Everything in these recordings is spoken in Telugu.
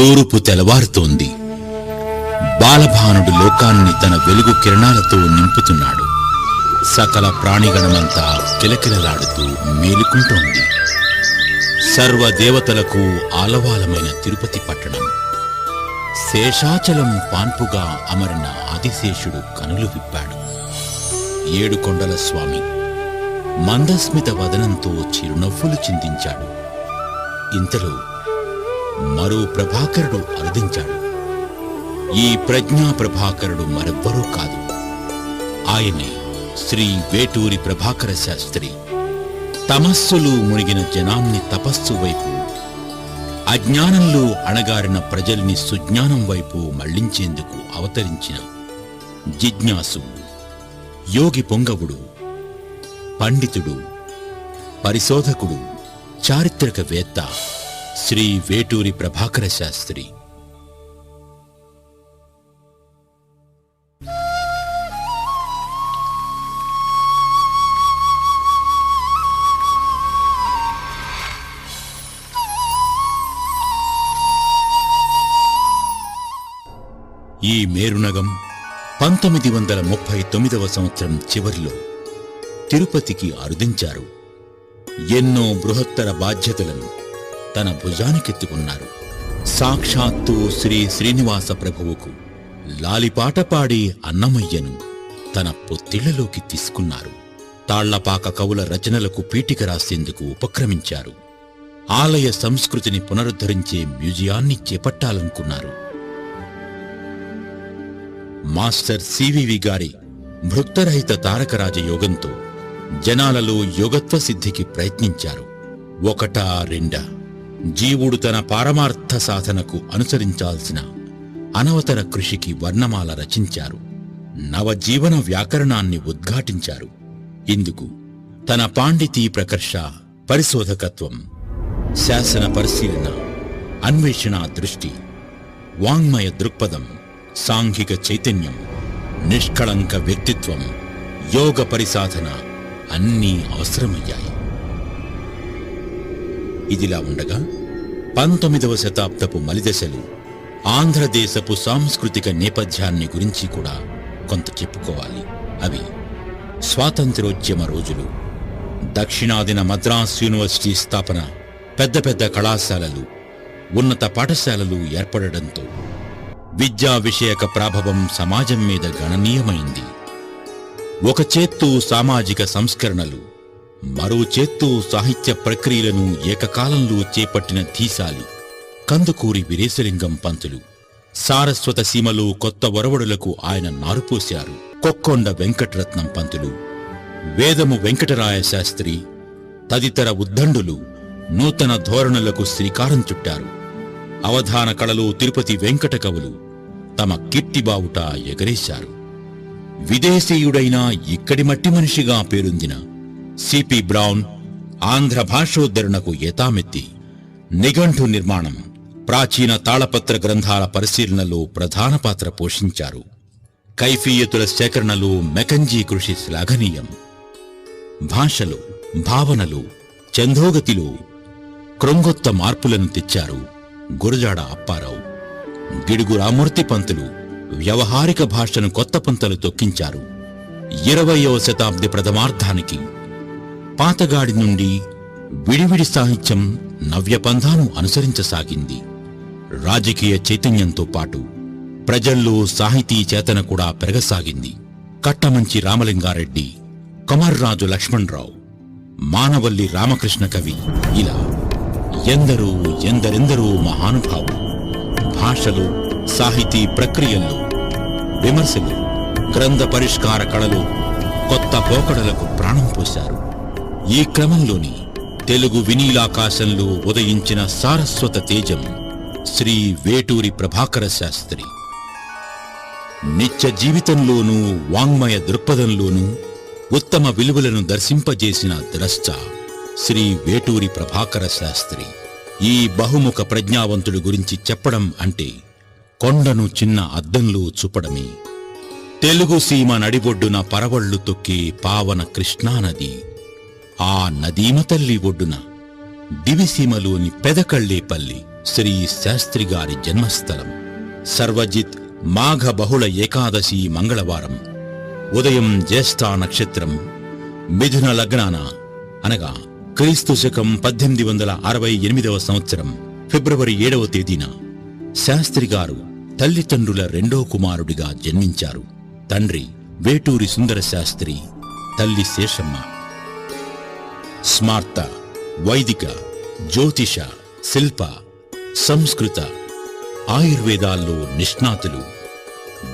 తూర్పు తెలవారుతోంది. బాలభానుడు లోకాన్ని తన వెలుగు కిరణాలతో నింపుతున్నాడు. సకల ప్రాణిగణమంతా కిలకిలలాడుతూ మేలుకుంటోంది. సర్వదేవతలకు ఆలవాలమైన తిరుపతి పట్టణం. శేషాచలం పాన్పుగా అమరిన ఆదిశేషుడు కనులు విప్పాడు. ఏడుకొండల స్వామి మందస్మిత వదనంతో చిరునవ్వులు చిందించాడు. ఇంతలో మరో ప్రభాకరుడు అరుదించాడు. ఈ ప్రజ్ఞా ప్రభాకరుడు మరెవ్వరూ కాదు, ఆయనే శ్రీ వేటూరి ప్రభాకర శాస్త్రి. తమస్సులు మునిగిన జనాన్ని తపస్సు వైపు, అజ్ఞానంలో అణగారిన ప్రజల్ని సుజ్ఞానం వైపు మళ్లించేందుకు అవతరించిన జిజ్ఞాసు, యోగి పొంగవుడు, పండితుడు, పరిశోధకుడు, చారిత్రకవేత్త శ్రీ వేటూరి ప్రభాకర శాస్త్రి. ఈ మేరునగం 1939వ సంవత్సరం చివరిలో తిరుపతికి అరుదించారు. ఎన్నో బృహత్తర బాధ్యతలను తన భుజానికెత్తుకున్నారు. సాక్షాత్తు శ్రీ శ్రీనివాస ప్రభువుకు లాలిపాట పాడి అన్నమయ్యను తన పొత్తిళ్లలోకి తీసుకున్నారు. తాళ్లపాక కవుల రచనలకు పీఠిక రాసేందుకు ఉపక్రమించారు. ఆలయ సంస్కృతిని పునరుద్ధరించే మ్యూజియాన్ని చేపట్టాలనుకున్నారు. మాస్టర్ సివివి గారి భృక్తరహిత తారకరాజ యోగంతో జనాలలో యోగత్వ సిద్ధికి ప్రయత్నించారు. ఒకటా రెండా, జీవుడు తన పారమార్థ సాధనకు అనుసరించాల్సిన అనవతర కృషికి వర్ణమాల రచించారు. నవజీవన వ్యాకరణాన్ని ఉద్ఘాటించారు. ఇందుకు తన పాండితీ ప్రకర్ష, పరిశోధకత్వం, శాసన పరిశీలన, అన్వేషణ దృష్టి, వాంగ్మయ దృక్పథం, సాంఘిక చైతన్యం, నిష్కళంక వ్యక్తిత్వం, యోగ పరిసాధన అన్నీ అవసరమయ్యాయి. ఇదిలా ఉండగా 19వ శతాబ్దపు మలిదశలు, ఆంధ్రదేశపు సాంస్కృతిక నేపథ్యాన్ని గురించి కూడా కొంత చెప్పుకోవాలి. అవి స్వాతంత్ర్యోద్యమ రోజులు, దక్షిణాదిన మద్రాస్ యూనివర్సిటీ స్థాపన, పెద్ద పెద్ద కళాశాలలు, ఉన్నత పాఠశాలలు ఏర్పడడంతో విద్యా విషయక ప్రభావం సమాజం మీద గణనీయమైంది. ఒక చేత్తు సామాజిక సంస్కరణలు, మరో చేత్తు సాహిత్య ప్రక్రియలను ఏకకాలంలో చేపట్టిన ధీశాలి కందుకూరి వీరేశలింగం పంతులు. సారస్వత సీమలో కొత్త ఒరవడులకు ఆయన నారుపోశారు. కొక్కొండ వెంకటరత్నం పంతులు, వేదము వెంకటరాయ శాస్త్రి తదితర ఉద్దండులు నూతన ధోరణులకు శ్రీకారం చుట్టారు. అవధాన కళలో తిరుపతి వెంకట కవులు తమ కీర్తిబావుట ఎగరేశారు. విదేశీయుడైన ఇక్కడి మట్టి మనిషిగా పేరొందిన సిపి బ్రౌన్ ఆంధ్ర భాషోద్ధరణకు ఏతామెత్తి నిఘంటు నిర్మాణం, ప్రాచీన తాళపత్ర గ్రంథాల పరిశీలనలో ప్రధాన పాత్ర పోషించారు. కైఫీయతుల సేకరణలో మెకంజీ కృషి శ్లాఘనీయం. భాషలో, భావనలో, ఛందోగతిలో క్రొంగొత్త మార్పులను తెచ్చారు గురజాడ అప్పారావు. గిడుగు రామూర్తి పంతులు వ్యవహారిక భాషను కొత్త పంతలు తొక్కించారు. 20వ శతాబ్ది ప్రథమార్థానికి పాతగాడి నుండి విడివిడి సాహిత్యం నవ్యపంథాను అనుసరించసాగింది. రాజకీయ చైతన్యంతో పాటు ప్రజల్లో సాహితీ చేతన కూడా పెరగసాగింది. కట్టమంచి రామలింగారెడ్డి, కొమర్రాజు లక్ష్మణరావు, మానవల్లి రామకృష్ణ కవి, ఇలా ఎందరెందరో మహానుభావులు భాషలు, సాహితీ ప్రక్రియల్లో, విమర్శలు, గ్రంథ పరిష్కార కళలో కొత్త పోకడలకు ప్రాణం పోశారు. ఈ క్రమంలోని తెలుగు వినీలాకాశంలో ఉదయించిన సారస్వత తేజం శ్రీ వేటూరి ప్రభాకర శాస్త్రి. నిత్య జీవితంలోనూ, వాంగ్మయ దృక్పథంలోనూ ఉత్తమ విలువలను దర్శింపజేసిన ద్రష్ట శ్రీ వేటూరి ప్రభాకర శాస్త్రి. ఈ బహుముఖ ప్రజ్ఞావంతుడి గురించి చెప్పడం అంటే కొండను చిన్న అద్దంలో చూపడమే. తెలుగు సీమ నడిబొడ్డున పరవళ్లు తొక్కే పావన కృష్ణానది, ఆ నదీమ తల్లి ఒడ్డున దివిసీమలోని పెదకళ్ళేపల్లి శ్రీ శాస్త్రి గారి జన్మస్థలం. సర్వజిత్ మాఘ బహుళ ఏకాదశి మంగళవారం ఉదయం జ్యేష్ఠ నక్షత్రం మిథున లగ్నాన అనగా క్రీస్తు శకం 1868వ సంవత్సరం ఫిబ్రవరి 7వ తేదీన శాస్త్రి గారు తల్లిదండ్రుల రెండో కుమారుడిగా జన్మించారు. తండ్రి వేటూరి సుందర శాస్త్రి, తల్లి శేషమ్మ. స్మార్త, వైదిక, జ్యోతిష, శిల్ప, సంస్కృత, ఆయుర్వేదాల్లో నిష్ణాతులు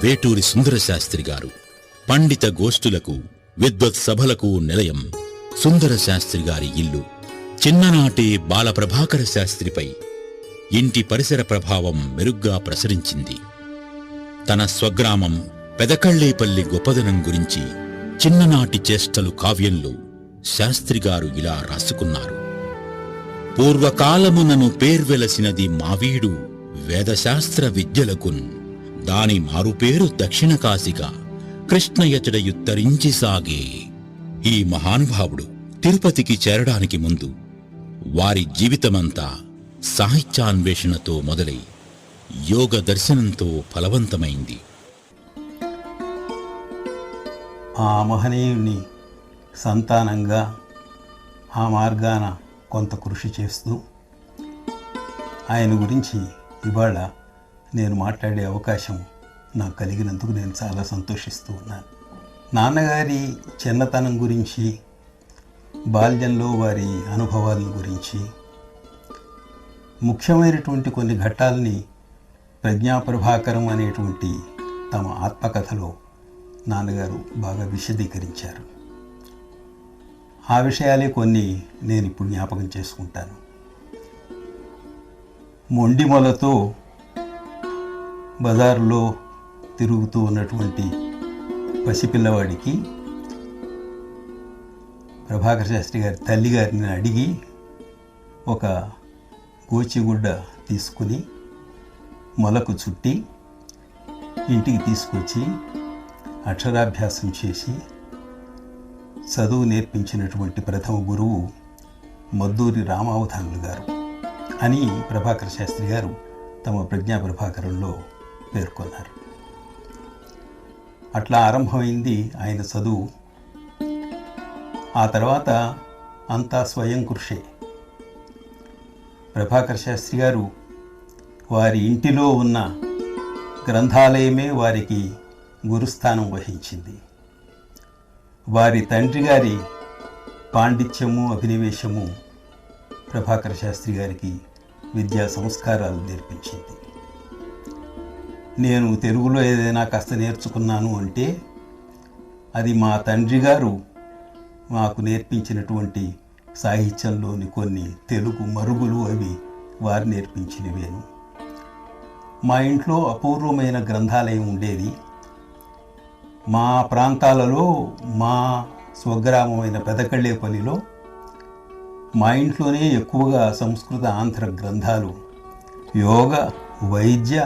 వేటూరి సుందర శాస్త్రి గారు. పండిత గోష్ఠులకు, విద్వత్ సభలకు నిలయం సుందర శాస్త్రి గారి ఇల్లు. చిన్ననాటి బాలప్రభాకర శాస్త్రిపై ఇంటి పరిసర ప్రభావం మెరుగ్గా ప్రసరించింది. తన స్వగ్రామం పెదకళ్ళేపల్లి గొప్పదనం గురించి చిన్ననాటి చేష్టలు కావ్యంలో శాస్త్రిగారు ఇలా రాసుకున్నారు. పూర్వకాలమునను పేర్వెలసినది మావీడు వేదశాస్త్ర విద్యలకున్, దాని మారుపేరు దక్షిణ కాశిగా కృష్ణయచడయుత్తరించి సాగే. ఈ మహానుభావుడు తిరుపతికి చేరడానికి ముందు వారి జీవితమంతా సాహిత్యాన్వేషణతో మొదలై యోగ దర్శనంతో ఫలవంతమైంది. ఆ మహనీయుని సంతానంగా ఆ మార్గాన కొంత కృషి చేస్తూ ఆయన గురించి ఇవాళ నేను మాట్లాడే అవకాశం నాకు కలిగినందుకు నేను చాలా సంతోషిస్తూ ఉన్నాను. నాన్నగారి చిన్నతనం గురించి, బాల్యంలో వారి అనుభవాల గురించి, ముఖ్యమైనటువంటి కొన్ని ఘట్టాలని ప్రజ్ఞాప్రభాకరం అనేటువంటి తమ ఆత్మకథలో నాన్నగారు బాగా విశదీకరించారు. ఆ విషయాలే కొన్ని నేను ఇప్పుడు జ్ఞాపకం చేసుకుంటాను. మొండి మొలతో బజారులో తిరుగుతూ ఉన్నటువంటి పసిపిల్లవాడికి ప్రభాకర్ శాస్త్రి గారి తల్లిగారిని అడిగి ఒక గోచిగుడ్డ తీసుకుని మొలకు చుట్టి ఇంటికి తీసుకొచ్చి అక్షరాభ్యాసం చేసి చదువు నేర్పించినటువంటి ప్రథమ గురువు మద్దూరి రామావధానులు గారు అని ప్రభాకర్ శాస్త్రి గారు తమ ప్రజ్ఞాప్రభాకరంలో పేర్కొన్నారు. అట్లా ఆరంభమైంది ఆయన చదువు. ఆ తర్వాత అంతా స్వయం కృషే. ప్రభాకర్ శాస్త్రి గారు వారి ఇంటిలో ఉన్న గ్రంథాలయమే వారికి గురుస్థానం వహించింది. వారి తండ్రి గారి పాండిత్యము, అభినివేశము ప్రభాకర్ శాస్త్రి గారికి విద్యా సంస్కారాలు నేర్పించింది. నేను తెలుగులో ఏదైనా కాస్త నేర్చుకున్నాను అంటే అది మా తండ్రి గారు మాకు నేర్పించినటువంటి సాహిత్యంలోని కొన్ని తెలుగు మరుగులు, అవి వారు నేర్పించినవేను. మా ఇంట్లో అపూర్వమైన గ్రంథాలయం ఉండేది. మా ప్రాంతాలలో, మా స్వగ్రామమైన పెదకళ్ళేపల్లిలో మా ఇంట్లోనే ఎక్కువగా సంస్కృత, ఆంధ్ర గ్రంథాలు, యోగ, వైద్య,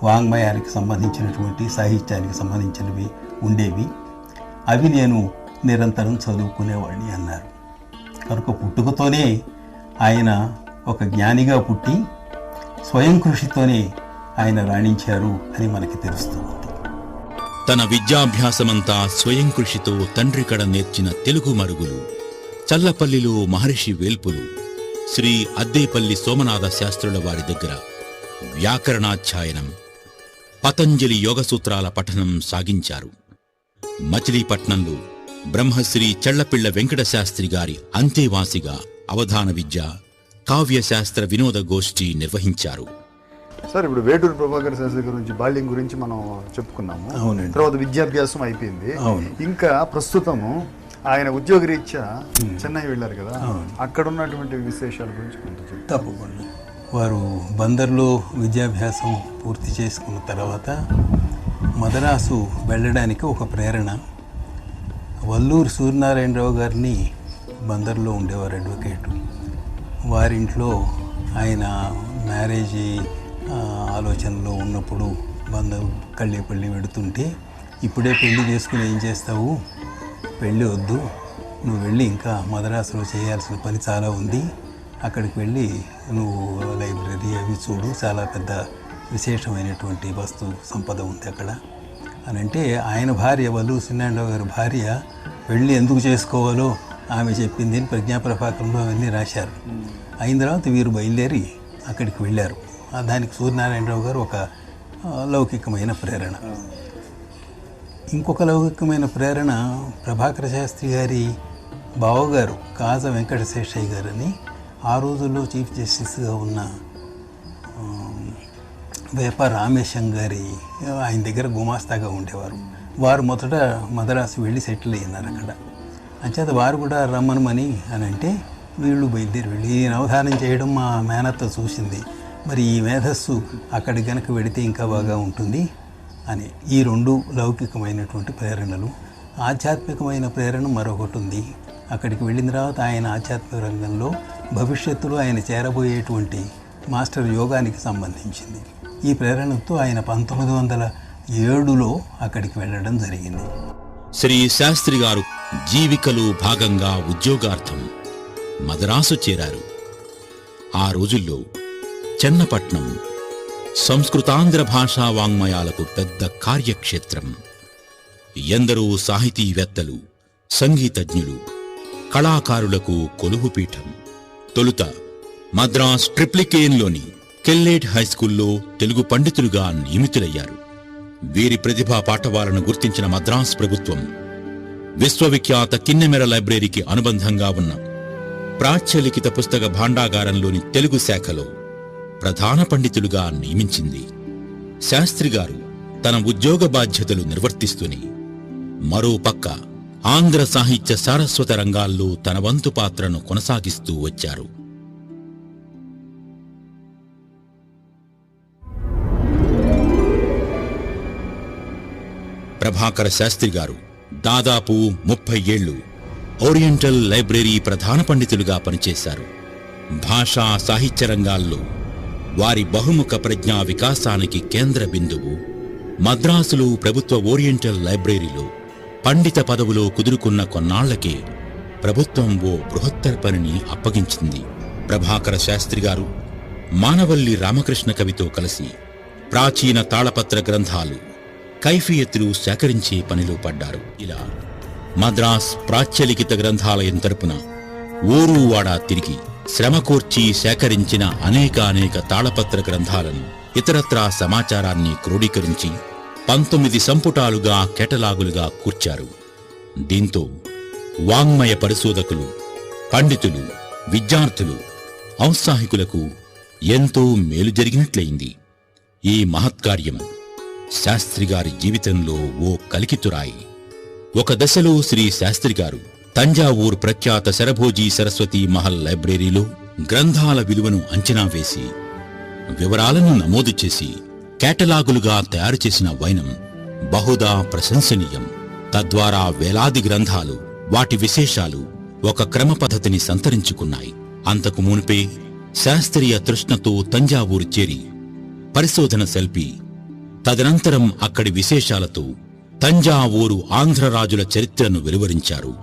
వాంగ్మయానికి సంబంధించినటువంటి, సాహిత్యానికి సంబంధించినవి ఉండేవి. అవి నేను నిరంతరం చదువుకునేవాడిని అన్నారు. కనుక పుట్టుకతోనే ఆయన ఒక జ్ఞానిగా పుట్టి స్వయం కృషితోనే ఆయన రాణించారు అని మనకి తెలుస్తుంది. తన విద్యాభ్యాసమంతా స్వయం కృషితో తండ్రి కడ నేర్చిన తెలుగు మరుగులు, చల్లపల్లిలో మహర్షి వేల్పులు, శ్రీ అద్దేపల్లి సోమనాథ శాస్త్రుల వారి దగ్గర వ్యాకరణాధ్యయనం, పతంజలి యోగసూత్రాల పఠనం సాగించారు. మచిలీపట్నంలో బ్రహ్మశ్రీ చళ్లపిళ్ల వెంకట శాస్త్రి గారి అంతేవాసిగా అవధాన విద్య, కావ్యశాస్త్ర వినోద గోష్ఠి నిర్వహించారు. సార్, ఇప్పుడు వేటూరి ప్రభాకర్ శాస్త్రి గురించి, బాల్యం గురించి మనం చెప్పుకున్నాము. అవునండి. తర్వాత విద్యాభ్యాసం అయిపోయింది. అవును. ఇంకా ప్రస్తుతము ఆయన ఉద్యోగరీత్యా చెన్నై వెళ్ళారు కదా, అక్కడ ఉన్నటువంటి విశేషాల గురించి కొంత చెప్పండి. తప్పకుండా. వారు బందర్లో విద్యాభ్యాసం పూర్తి చేసుకున్న తర్వాత మద్రాసు వెళ్ళడానికి ఒక ప్రేరణ. వల్లూరు సూర్యనారాయణరావు గారిని బందర్లో ఉండేవారు అడ్వకేటు. వారింట్లో ఆయన మ్యారేజీ ఆలోచనలో ఉన్నప్పుడు బందరు కళ్ళేపల్లి వెడుతుంటే, ఇప్పుడే పెళ్లి చేసుకుని ఏం చేస్తావు, పెళ్ళి వద్దు, నువ్వు వెళ్ళి ఇంకా మద్రాసులో చేయాల్సిన పని చాలా ఉంది, అక్కడికి వెళ్ళి నువ్వు లైబ్రరీ అవి చూడు, చాలా పెద్ద విశేషమైనటువంటి వస్తు సంపద ఉంది అక్కడ అని అంటే, ఆయన భార్య వల్లూరు సూర్యనారాయణరావు గారి భార్య వెళ్ళి ఎందుకు చేసుకోవాలో ఆమె చెప్పింది అని ప్రజ్ఞాప్రభాకరంలో అవన్నీ రాశారు. అయిన తర్వాత వీరు బయలుదేరి అక్కడికి వెళ్ళారు. దానికి సూర్యనారాయణరావు గారు ఒక లౌకికమైన ప్రేరణ. ఇంకొక లౌకికమైన ప్రేరణ ప్రభాకర శాస్త్రి గారి బావగారు కాజ వెంకటశేషయ్య గారని, ఆ రోజుల్లో చీఫ్ జస్టిస్గా ఉన్న వేప రామేశం గారి ఆయన దగ్గర గుమాస్తాగా ఉండేవారు. వారు మొదట మద్రాసు వెళ్ళి సెటిల్ అయినారు అక్కడ. అంచేత వారు కూడా రమ్మనమని అని అంటే వీళ్ళు బయలుదేరి వెళ్ళి ఈ అవధానం చేయడం మా మేనత్త చూసింది, మరి ఈ మేధస్సు అక్కడికి గనక వెడితే ఇంకా బాగా ఉంటుంది అని. ఈ రెండు లౌకికమైనటువంటి ప్రేరణలు. ఆధ్యాత్మికమైన ప్రేరణ మరొకటి ఉంది. అక్కడికి వెళ్ళిన తర్వాత ఆయన ఆధ్యాత్మిక రంగంలో భవిష్యత్తులో ఆయన చేరబోయేటువంటి మాస్టర్ యోగానికి సంబంధించింది. ఈ ప్రేరణతో ఆయన 1907లో అక్కడికి వెళ్ళడం జరిగింది. శ్రీ శాస్త్రి గారు జీవికలో భాగంగా ఉద్యోగార్థం మద్రాసు చేరారు. ఆ రోజుల్లో చెన్నపట్నం సంస్కృతాంధ్ర భాషా వాంగ్మయాలకు పెద్ద కార్యక్షేత్రం. ఎందరో సాహితీవేత్తలు, సంగీతజ్ఞులు, కళాకారులకు కొలువుపీఠం. తొలుత మద్రాస్ ట్రిప్లికేన్లోని కెల్లేట్ హైస్కూల్లో తెలుగు పండితులుగా నియమితులయ్యారు. వీరి ప్రతిభా పాటవాలను గుర్తించిన మద్రాస్ ప్రభుత్వం విశ్వవిఖ్యాత కిన్నెమెర లైబ్రరీకి అనుబంధంగా ఉన్న ప్రాచ్యలిఖిత పుస్తక భాండాగారంలోని తెలుగు శాఖలో ప్రధాన పండితులుగా నియమించింది. శాస్త్రిగారు తన ఉద్యోగ బాధ్యతలు నిర్వర్తిస్తూనే మరో పక్క ఆంధ్ర సాహిత్య సారస్వత రంగాల్లో తన వంతు పాత్రను కొనసాగిస్తూ వచ్చారు. ప్రభాకర శాస్త్రి గారు దాదాపు 30 ఏళ్లు ఓరియంటల్ లైబ్రరీ ప్రధాన పండితులుగా పనిచేశారు. భాషా సాహిత్య రంగాల్లో వారి బహుముఖ ప్రజ్ఞా వికాసానికి కేంద్ర బిందువు మద్రాసులో ప్రభుత్వ ఓరియంటల్ లైబ్రరీలో పండిత పదవులో కుదురుకున్న కొన్నాళ్లకే ప్రభుత్వం ఓ బృహత్తర పనిని అప్పగించింది. ప్రభాకర శాస్త్రి గారు మానవల్లి రామకృష్ణ కవితో కలిసి ప్రాచీన తాళపత్ర గ్రంథాలు, కైఫియతులు సేకరించే పనిలో పడ్డారు. ఇలా మద్రాస్ ప్రాచ్యలిఖిత గ్రంథాలయం తరపున ఊరూవాడా తిరిగి శ్రమకూర్చి సేకరించిన అనేక తాళపత్ర గ్రంథాలను, ఇతరత్రా సమాచారాన్ని క్రోడీకరించి 19 సంపుటాలుగా కేటలాగులుగా కూర్చారు. దీంతో వాంగ్మయ పరిశోధకులు, పండితులు, విద్యార్థులు, ఔత్సాహికులకు ఎంతో మేలు జరిగినట్లయింది. ఈ మహత్కార్యం శాస్త్రిగారి జీవితంలో ఓ కలికితురాయి. ఒక దశలో శ్రీ శాస్త్రిగారు తంజావూరు ప్రఖ్యాత శరభోజీ సరస్వతీ మహల్ లైబ్రరీలో గ్రంథాల విలువను అంచనా వేసి వివరాలను నమోదు చేసి కేటలాగులుగా తయారు చేసిన వైనం బహుదా ప్రశంసనీయం. తద్వారా వేలాది గ్రంథాలు, వాటి విశేషాలు ఒక క్రమ పద్ధతిని సంతరించుకున్నాయి. అంతకు మునిపే శాస్త్రీయ తృష్ణతో తంజావూరు చేరి పరిశోధన సెల్పి, తదనంతరం అక్కడి విశేషాలతో తంజావూరు ఆంధ్రరాజుల చరిత్రను వెలువరించారు.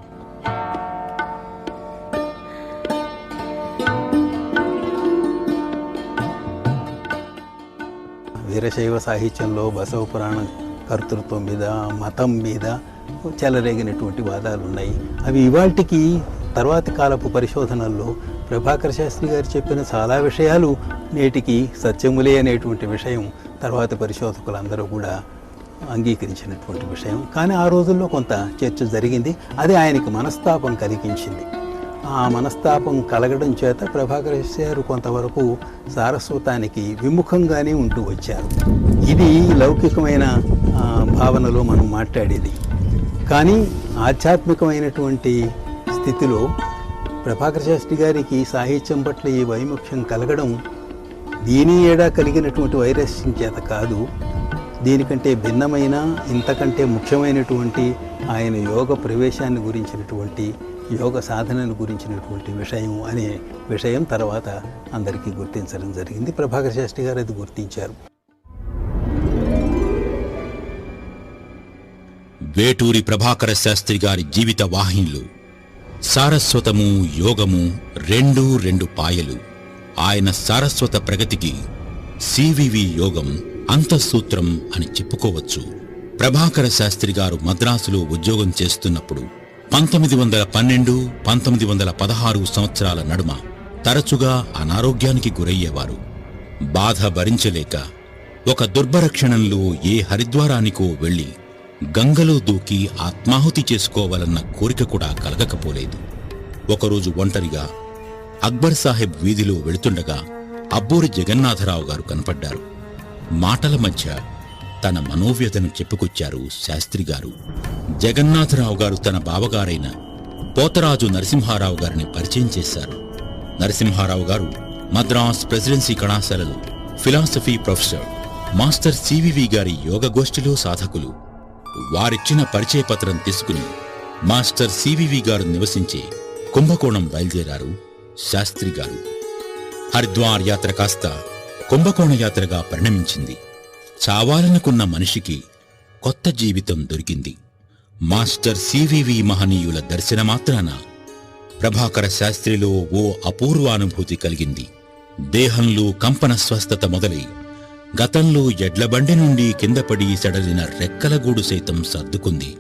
వీరశైవ సాహిత్యంలో బసవ పురాణ కర్తృత్వం మీద, మతం మీద చెలరేగినటువంటి వాదాలు ఉన్నాయి. అవి ఇవాల్టికి తర్వాతి కాలపు పరిశోధనల్లో ప్రభాకర శాస్త్రి గారు చెప్పిన చాలా విషయాలు నేటికి సత్యములే అనేటువంటి విషయం తర్వాతి పరిశోధకులందరూ కూడా అంగీకరించినటువంటి విషయం. కానీ ఆ రోజుల్లో కొంత చర్చ జరిగింది. అది ఆయనకి మనస్తాపం కలిగించింది. ఆ మనస్తాపం కలగడం చేత ప్రభాకర శాస్త్రి గారు కొంతవరకు సారస్వతానికి విముఖంగానే ఉంటూ వచ్చారు. ఇది లౌకికమైన భావనలో మనం మాట్లాడేది. కానీ ఆధ్యాత్మికమైనటువంటి స్థితిలో ప్రభాకర శాస్త్రి గారికి సాహిత్యం పట్ల ఈ వైముఖ్యం కలగడం దీని ఏడా కలిగినటువంటి వైరస్యం చేత కాదు, దీనికంటే భిన్నమైన, ఇంతకంటే ముఖ్యమైనటువంటి ఆయన యోగ ప్రవేశాన్ని గురించినటువంటి, యోగ సాధనను గురించినటువంటి విషయం అనే విషయం తర్వాత అందరికీ గుర్తించడం జరిగింది. ప్రభాకర శాస్త్రి గారు అది గుర్తించారు. వేటూరి ప్రభాకర శాస్త్రి గారి జీవిత వాహినిలో సారస్వతము యోగము రెండు పాయలు. ఆయన సారస్వత ప్రగతికి సివివి యోగం అంతఃసూత్రం అని చెప్పుకోవచ్చు. ప్రభాకర శాస్త్రి గారు మద్రాసులో ఉద్యోగం చేస్తున్నప్పుడు 1912, 1916 సంవత్సరాల నడుమ తరచుగా అనారోగ్యానికి గురయ్యేవారు. బాధ భరించలేక ఒక దుర్భర క్షణంలో ఏ హరిద్వారానికో వెళ్లి గంగలో దూకి ఆత్మాహుతి చేసుకోవాలన్న కోరిక కూడా కలగకపోలేదు. ఒకరోజు ఒంటరిగా అక్బర్ సాహెబ్ వీధిలో వెళుతుండగా అబ్బూరి జగన్నాథరావు గారు కనపడ్డారు. మాటల మధ్య తన మనోవ్యతను చెప్పుకొచ్చారు శాస్త్రి గారు. జగన్నాథరావు గారు తన బావగారైన పోతరాజు నరసింహారావు గారిని పరిచయం చేశారు. నరసింహారావు గారు మద్రాస్ ప్రెసిడెన్సీ కళాశాలలో ఫిలాసఫీ ప్రొఫెసర్. మాస్టర్ సివివి గారి యోగ గోష్ఠిలో సాధకులు. వారిచ్చిన పరిచయ పత్రం తీసుకుని మాస్టర్ సివివి గారు నివసించే కుంభకోణం బయలుదేరారు శాస్త్రి గారు. హరిద్వార్ యాత్ర కాస్త కుంభకోణ యాత్రగా పరిణమించింది. చావాలనుకున్న మనిషికి కొత్త జీవితం దొరికింది. మాస్టర్ సివివి మహనీయుల దర్శనమాత్రాన ప్రభాకర శాస్త్రిలో ఓ అపూర్వానుభూతి కలిగింది. దేహంలో కంపన స్వస్థత మొదలై గతంలో ఎడ్లబండి నుండి కిందపడి సడలిన రెక్కలగూడు సైతం సర్దుకుంది.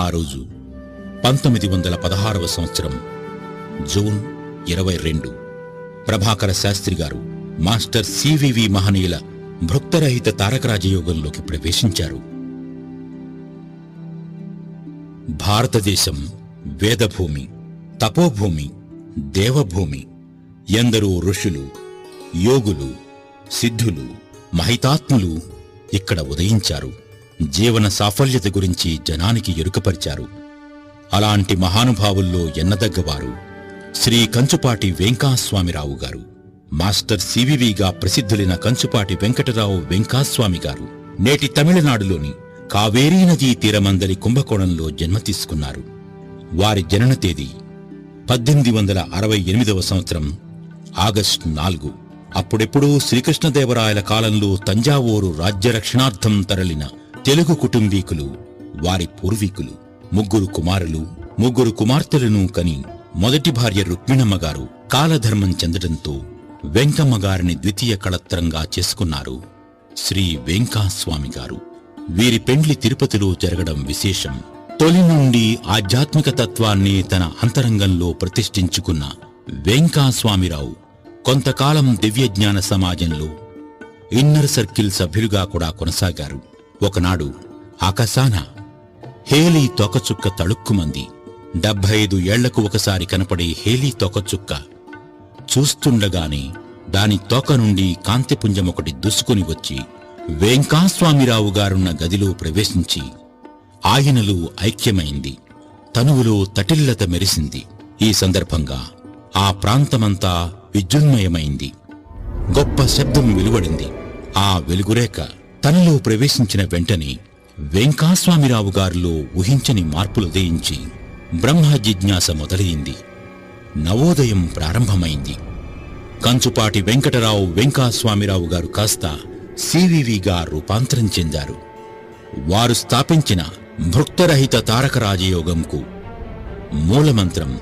ఆ రోజు 1916వ సంవత్సరం జూన్ 22. ప్రభాకర శాస్త్రి గారు మాస్టర్ సివివి మహనీయుల భృక్తరహిత తారకరాజయోగంలోకి ప్రవేశించారు. భారతదేశం వేదభూమి, తపోభూమి, దేవభూమి. ఎందరో ఋషులు, యోగులు, సిద్ధులు, మహితాత్ములు ఇక్కడ ఉదయించారు. జీవన సాఫల్యత గురించి జనానికి ఎరుకపరిచారు. అలాంటి మహానుభావుల్లో ఎన్నదగ్గవారు శ్రీ కంచుపాటి వెంకాస్వామిరావు గారు. మాస్టర్ సివివిగా ప్రసిద్ధులైన కంచుపాటి వెంకటరావు వెంకాస్వామి గారు నేటి తమిళనాడులోని కావేరీ నదీ తీరమందలి కుంభకోణంలో జన్మ తీసుకున్నారు. వారి జనన తేదీ 1868వ సంవత్సరం ఆగస్టు 4. అప్పుడెప్పుడూ శ్రీకృష్ణదేవరాయల కాలంలో తంజావూరు రాజ్యరక్షణార్థం తరలిన తెలుగు కుటుంబీకులు వారి పూర్వీకులు. 3 కుమారులు, 3 కుమార్తెలను కని మొదటి భార్య రుక్మిణమ్మ గారు కాలధర్మం చెందడంతో వెంకమ్మ గారిని ద్వితీయ కళత్రంగా చేసుకున్నారు శ్రీ వెంకాస్వామి గారు. వీరి పెండ్లి తిరుపతిలో జరగడం విశేషం. తొలి నుండి ఆధ్యాత్మిక తత్వాన్ని తన అంతరంగంలో ప్రతిష్ఠించుకున్న వెంకాస్వామిరావు కొంతకాలం దివ్యజ్ఞాన సమాజంలో ఇన్నర్ సర్కిల్ సభ్యులుగా కూడా కొనసాగారు. ఒకనాడు ఆకాశాన హేలీ తోకచుక్క తళుక్కుమంది. 75 ఏళ్లకు ఒకసారి కనపడే హేలీ తోకచుక్క చూస్తుండగానే దాని తోక నుండి కాంతిపుంజమొకటి దుసుకుని వచ్చి వెంకాస్వామిరావు గారున్న గదిలో ప్రవేశించి ఆయనలో ఐక్యమైంది. తనువులో తటిల్లత మెరిసింది. ఈ సందర్భంగా ఆ ప్రాంతమంతా విద్యున్మయమైంది. గొప్ప శబ్దం వెలువడింది. ఆ వెలుగురేఖ తనలో ప్రవేశించిన వెంటనే వెంకాస్వామిరావు గారిలో ఊహించని మార్పులు ఉదయించి బ్రహ్మ జిజ్ఞాస మొదలైంది. నవోదయం ప్రారంభమైంది. కంచుపాటి వెంకటరావు వెంకాస్వామిరావు గారు కాస్త సివివిగా రూపాంతరం చెందారు. వారు స్థాపించిన భృక్తరహిత తారక రాజయోగంకు మూలమంత్రం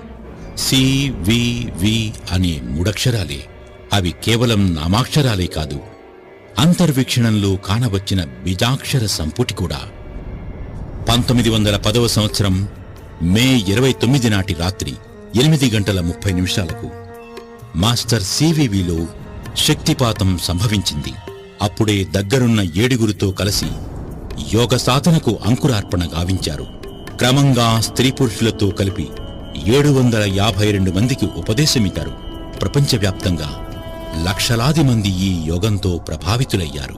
సివివి అనే 3 అక్షరాలే. అవి కేవలం నామాక్షరాలే కాదు, అంతర్వీక్షణంలో కానవచ్చిన బీజాక్షర సంపుటి కూడా. 1910వ సంవత్సరం మే 29 నాటి రాత్రి 8:30 మాస్టర్ సివివిలో శక్తిపాతం సంభవించింది. అప్పుడే దగ్గరున్న 7గురితో కలిసి యోగ సాధనకు అంకురార్పణ గావించారు. క్రమంగా స్త్రీ పురుషులతో కలిపి 752 మందికి ఉపదేశమిచ్చారు. ప్రపంచవ్యాప్తంగా లక్షలాది మంది ఈ యోగంతో ప్రభావితులయ్యారు.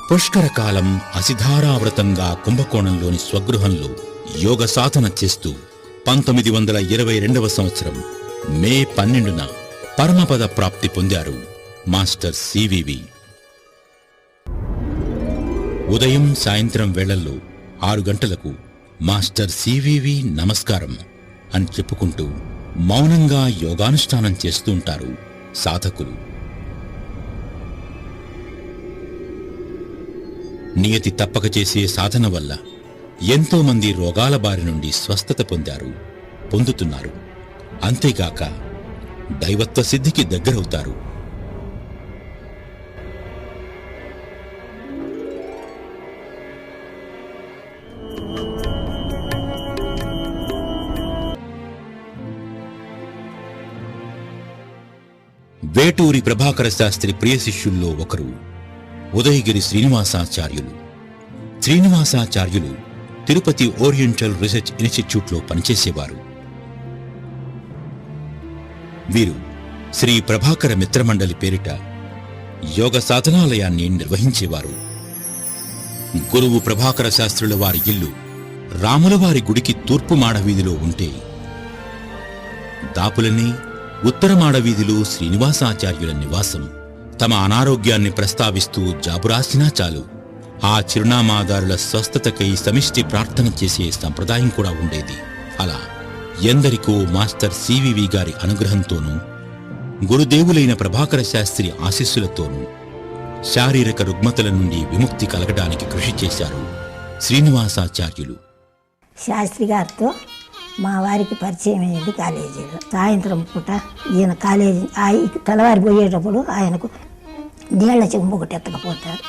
పుష్కరకాలం అసిధారావ్రతంగా కుంభకోణంలోని స్వగృహంలో యోగ సాధన చేస్తూ 1922వ సంవత్సరం మే 12న పరమపద ప్రాప్తి పొందారు మాస్టర్ సివివి. ఉదయం సాయంత్రం వేళల్లో 6 గంటలకు మాస్టర్ సివివి నమస్కారం అని చెప్పుకుంటూ మౌనంగా యోగానుష్ఠానం చేస్తూ ఉంటారు సాధకులు. నియతి తప్పక చేసే సాధన వల్ల ఎంతో మంది రోగాల బారి నుండి స్వస్థత పొందుతున్నారు. అంతేగాక దైవత్వ సిద్ధికి దగ్గరవుతారు. వేటూరి ప్రభాకర శాస్త్రి ప్రియ శిష్యుల్లో ఒకరు ఉదయగిరి శ్రీనివాసాచార్యులు. శ్రీనివాసాచార్యులు తిరుపతి ఓరియంటల్ రీసెర్చ్ ఇన్స్టిట్యూట్లో పనిచేసేవారు. వీరు శ్రీ ప్రభాకర మిత్రమండలి పేరిట యోగ సాధనాలయాన్ని నిర్వహించేవారు. గురువు ప్రభాకర శాస్త్రుల వారి ఇల్లు రాములవారి గుడికి తూర్పు మాడవీధిలో ఉంటే, దాపులని ఉత్తర మాడవీధిలో శ్రీనివాసాచార్యుల నివాసం. తమ అనారోగ్యాన్ని ప్రస్తావిస్తూ జాబురాసినా చాలు ఆ చిరునామాదారుల స్వస్థతకై సమిష్టి ప్రార్థన చేసే సంప్రదాయం కూడా ఉండేది. అలా ఎందరికో మాస్టర్ సివివి గారి అనుగ్రహంతోనూ గురుదేవులైన ప్రభాకర శాస్త్రి ఆశీస్సులతోనూ శారీరక రుగ్మతల నుండి విముక్తి కలగడానికి కృషి చేశారు శ్రీనివాసాచార్యులు. శాస్త్రి గారితో మా వారికి పరిచయం అయ్యింది కాలేజీలో. సాయంత్రం పూట ఈయన కాలేజీ తెల్లవారి పోయేటప్పుడు ఆయనకు నీళ్ల చెంబు ఒకటి ఎత్తకపోతారు.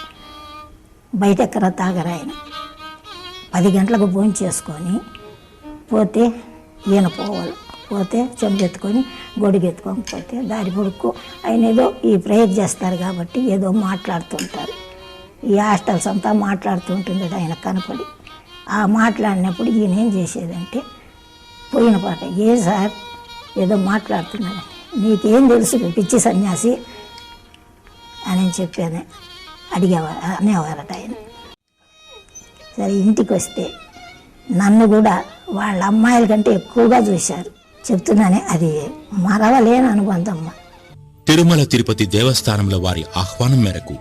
బయట ఎక్కర తాగరు ఆయన. 10 గంటలకు భోజనం చేసుకొని పోతే ఈయన పోతే చెంబెత్తుకొని గొడుగెత్తుకొని పోతే దారి పొడుక్కు ఆయన ఏదో ఈ ప్రేయర్ చేస్తారు కాబట్టి ఏదో మాట్లాడుతుంటారు. ఈ హాస్టల్స్ అంతా మాట్లాడుతుంటుంది ఆయన కనపడి. ఆ మాట్లాడినప్పుడు ఈయన ఏం చేసేదంటే పోయిన పాట, ఏ సార్ ఏదో మాట్లాడుతున్నాను, నీకేం తెలుసు పిచ్చి సన్యాసి అని చెప్పేది అనేవారట ఆయన. సరే ఇంటికి వస్తే నన్ను కూడా వాళ్ళ అమ్మాయిల కంటే ఎక్కువగా చూశారు. చెప్తున్నానే, అది మరవలేని అనుబంధం. తిరుమల తిరుపతి దేవస్థానంలో వారి ఆహ్వానం మేరకు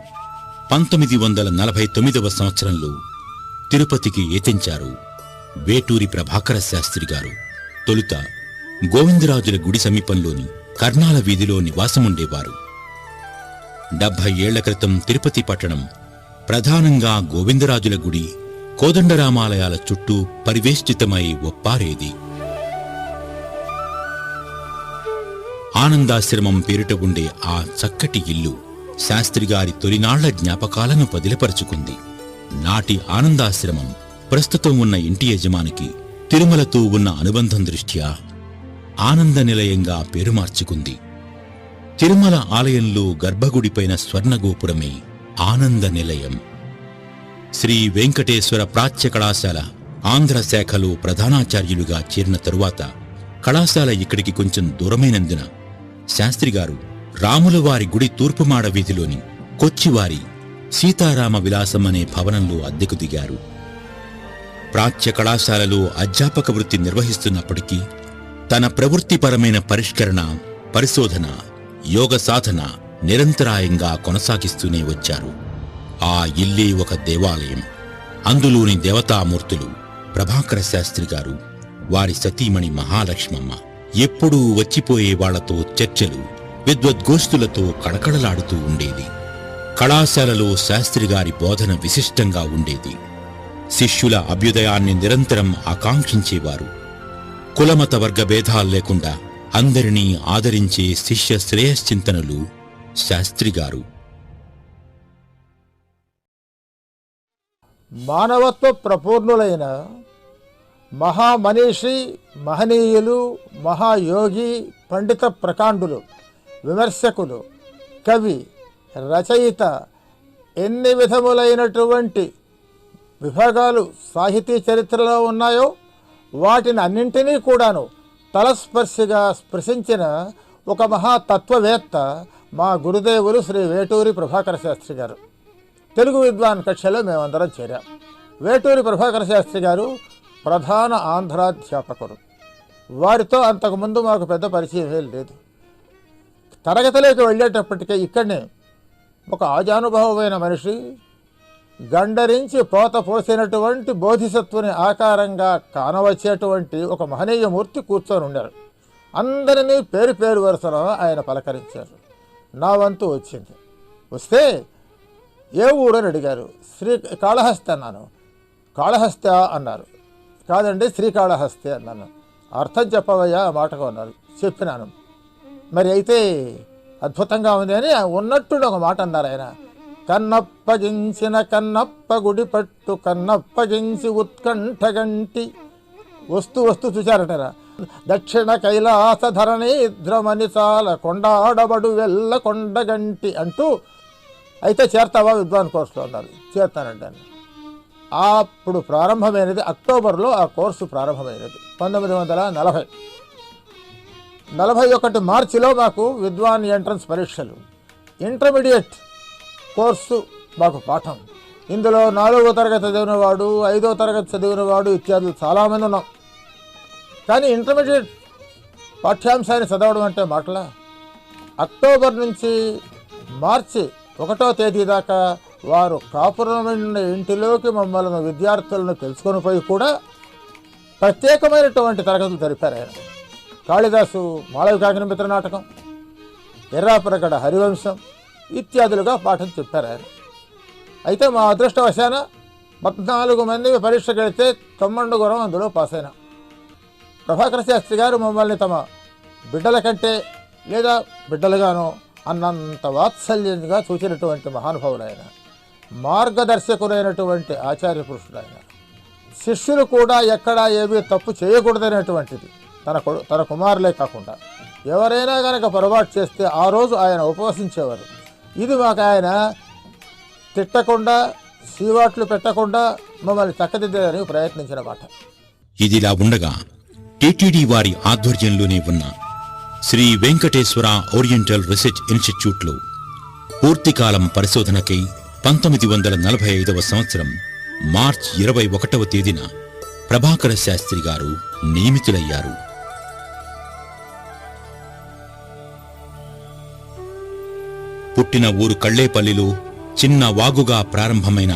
1949వ సంవత్సరంలో తిరుపతికి ఏతించారు వేటూరి ప్రభాకర శాస్త్రి గారు. తొలుత గోవిందరాజుల గుడి సమీపంలోని కర్ణాల వీధిలో నివాసముండేవారు. 70 ఏళ్ల క్రితం తిరుపతి పట్టణం ప్రధానంగా గోవిందరాజుల గుడి, కోదండరామాలయాల చుట్టూ పరివేష్టితమై ఒప్పారేది. ఆనందాశ్రమం పేరిట ఉండే ఆ చక్కటి ఇల్లు శాస్త్రిగారి తొలినాళ్ల జ్ఞాపకాలను పదిలపరుచుకుంది. నాటి ఆనందాశ్రమం ప్రస్తుతం ఉన్న ఇంటి యజమానికి తిరుమలతో ఉన్న అనుబంధం దృష్ట్యా ఆనంద నిలయంగా పేరు మార్చుకుంది. తిరుమల ఆలయంలో గర్భగుడిపైన స్వర్ణగోపురమే ఆనంద నిలయం. శ్రీ వెంకటేశ్వర ప్రాచ్య కళాశాల ఆంధ్ర శాఖలో ప్రధానాచార్యులుగా చేరిన తరువాత కళాశాల ఇక్కడికి కొంచెం దూరమైనందున శాస్త్రిగారు రాములవారి గుడి తూర్పుమాడ వీధిలోని కొచ్చివారి సీతారామ విలాసం అనే భవనంలో అద్దెకు దిగారు. ప్రాచ్య కళాశాలలో అధ్యాపక వృత్తి నిర్వహిస్తున్నప్పటికీ తన ప్రవృత్తిపరమైన పరిష్కరణ, పరిశోధన, యోగ సాధన నిరంతరాయంగా కొనసాగిస్తూనే వచ్చారు. ఆ ఇల్లే ఒక దేవాలయం. అందులోని దేవతామూర్తులు ప్రభాకర శాస్త్రి గారు, వారి సతీమణి మహాలక్ష్మమ్మ. ఎప్పుడూ వచ్చిపోయే వాళ్లతో చర్చలు, విద్వద్గోష్ఠులతో కళకళలాడుతూ ఉండేది. కళాశాలలో శాస్త్రిగారి బోధన విశిష్టంగా ఉండేది. శిష్యుల అభ్యుదయాన్ని నిరంతరం ఆకాంక్షించేవారు. కులమత వర్గ భేదాలు లేకుండా అందరినీ ఆదరించే శిష్య శ్రేయశ్చింతనలు శాస్త్రిగారు. మానవత్వ ప్రపూర్ణులైన మహామనీషి, మహనీయులు, మహాయోగి, పండిత ప్రకాండులు, విమర్శకులు, కవి, రచయిత, ఎన్ని విధములైనటువంటి విభాగాలు సాహితీ చరిత్రలో ఉన్నాయో వాటిని అన్నింటినీ కూడాను తలస్పర్శిగా స్పృశించిన ఒక మహాతత్వవేత్త మా గురుదేవులు శ్రీ వేటూరి ప్రభాకర శాస్త్రి గారు. తెలుగు విద్వాన్ కక్షలో మేమందరం చేరాం. వేటూరి ప్రభాకర శాస్త్రి గారు ప్రధాన ఆంధ్రాధ్యాపకుడు. వారితో అంతకుముందు మాకు పెద్ద పరిచయం లేదు. తరగతిలోకి వెళ్ళేటప్పటికే ఇక్కడనే ఒక ఆజానుభవమైన మనిషి, గండరించి పోత పోసినటువంటి బోధిసత్వుని ఆకారంగా కానవచ్చేటువంటి ఒక మహనీయమూర్తి కూర్చొని ఉన్నారు. అందరినీ పేరు పేరు వరుసలో ఆయన పలకరించారు. నా వంతు వచ్చింది. వస్తే ఏ ఊరు అని అడిగారు. శ్రీకాళహస్తి అన్నాను. కాళహస్తి అన్నారు. కాదండి శ్రీకాళహస్తి అన్నాను. అర్థం చెప్పవయ్యా ఆ మాటకు అన్నారు. చెప్పినాను. మరి అయితే అద్భుతంగా ఉంది అని ఉన్నట్టుండి ఒక మాట అన్నారు ఆయన. కన్నప్పగించిన కన్నప్ప గుడి పట్టు కన్నప్పగించి ఉత్కంఠగంటి వస్తూ చూచారటరా. దక్షిణ కైలాస ధరణీద్రమని చాలా కొండాడబడు వెళ్ళ కొండగంటి అంటూ, అయితే చేరతావా విద్వాన్ కోర్సులో అన్నారు. చేరుతానండి అని. అప్పుడు ప్రారంభమైనది అక్టోబర్లో ఆ కోర్సు ప్రారంభమైనది 1940. 41 మార్చిలో మాకు విద్వాన్ ఎంట్రన్స్ పరీక్షలు. ఇంటర్మీడియట్ కోర్సు మాకు పాఠం. ఇందులో 4వ తరగతి చదివినవాడు, 5వ తరగతి చదివినవాడు ఇత్యాదులు చాలామంది ఉన్నాం. కానీ ఇంటర్మీడియట్ పాఠ్యాంశాన్ని చదవడం అంటే మాటల. అక్టోబర్ నుంచి మార్చి 1వ తేదీ దాకా వారు కాపురమైన ఇంటిలోకి మమ్మల్ని విద్యార్థులను తెలుసుకొని పోయి కూడా ప్రత్యేకమైనటువంటి తరగతులు జరిపారు ఆయన. కాళిదాసు మాళవి కాకిన మిత్ర నాటకం, ఎర్రాపురగడ హరివంశం ఇత్యాదులుగా పాఠం చెప్పారు ఆయన. అయితే మా అదృష్టవశాన 14 మంది పరీక్షకు వెళితే 9 అందులో పాస్ అయినా. ప్రభాకర శాస్త్రి గారు మమ్మల్ని తమ బిడ్డల కంటే లేదా బిడ్డలుగానో అన్నంత వాత్సల్యంగా చూసినటువంటి మహానుభావుడు ఆయన. మార్గదర్శకుడైనటువంటి ఆచార్య పురుషుడు ఆయన. శిష్యులు కూడా ఎక్కడా ఏమీ తప్పు చేయకూడదనేటువంటిది తన కుమారులే కాకుండా ఎవరైనా కనుక పొరపాటు చేస్తే ఆ రోజు ఆయన ఉపవసించేవారు. ఇది మాకు ఆయన తిట్టకుండా సీవాట్లు పెట్టకుండా మమ్మల్ని చక్కదిద్దేదని ప్రయత్నించిన మాట. ఇదిలా ఉండగా టిటిడి వారి ఆధ్వర్యంలోనే ఉన్న శ్రీ వెంకటేశ్వర ఓరియంటల్ రీసెర్చ్ ఇన్స్టిట్యూట్లో పూర్తికాలం పరిశోధనకై 1945వ సంవత్సరం మార్చి 21వ తేదీన ప్రభాకర శాస్త్రి గారు నియమితులయ్యారు. పుట్టిన ఊరు కళ్ళేపల్లిలో చిన్న వాగుగా ప్రారంభమైన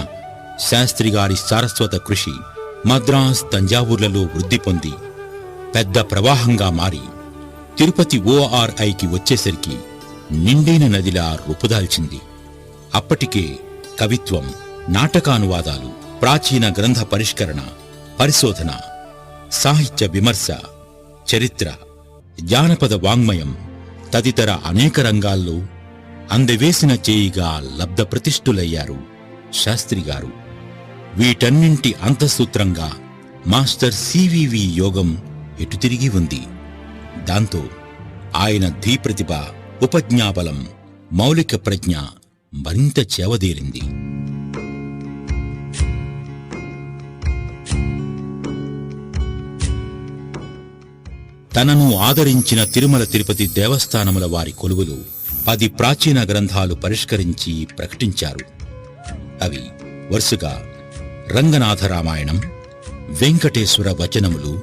శాస్త్రిగారి సారస్వత కృషి మద్రాస్, తంజావూర్లలో వృద్ధి పొంది పెద్ద ప్రవాహంగా మారి తిరుపతి ORIకి వచ్చేసరికి నిండైన నదిలా రూపుదాల్చింది. అప్పటికే కవిత్వం, నాటకానువాదాలు, ప్రాచీన గ్రంథ పరిష్కరణ, పరిశోధన, సాహిత్య విమర్శ, చరిత్ర, జానపద వాంగ్మయం తదితర అనేక రంగాల్లో అందవేసిన చేయిగా లబ్ధప్రతిష్ఠులయ్యారు శాస్త్రిగారు. వీటన్నింటి అంతఃసూత్రంగా మాస్టర్ సివివి యోగం ఎటుతిరిగి ఉంది. దాంతో ఆయన ధీప్రతిభ, ఉపజ్ఞాబలం, మౌలిక ప్రజ్ఞ మరింత చేవదేరింది. తనను ఆదరించిన తిరుమల తిరుపతి దేవస్థానముల వారి కొలువులు 10 ప్రాచీన గ్రంథాలు పరిష్కరించి ప్రకటించారు. అవి వరుసగా రంగనాథ రామాయణం, వెంకటేశ్వర వచనములు,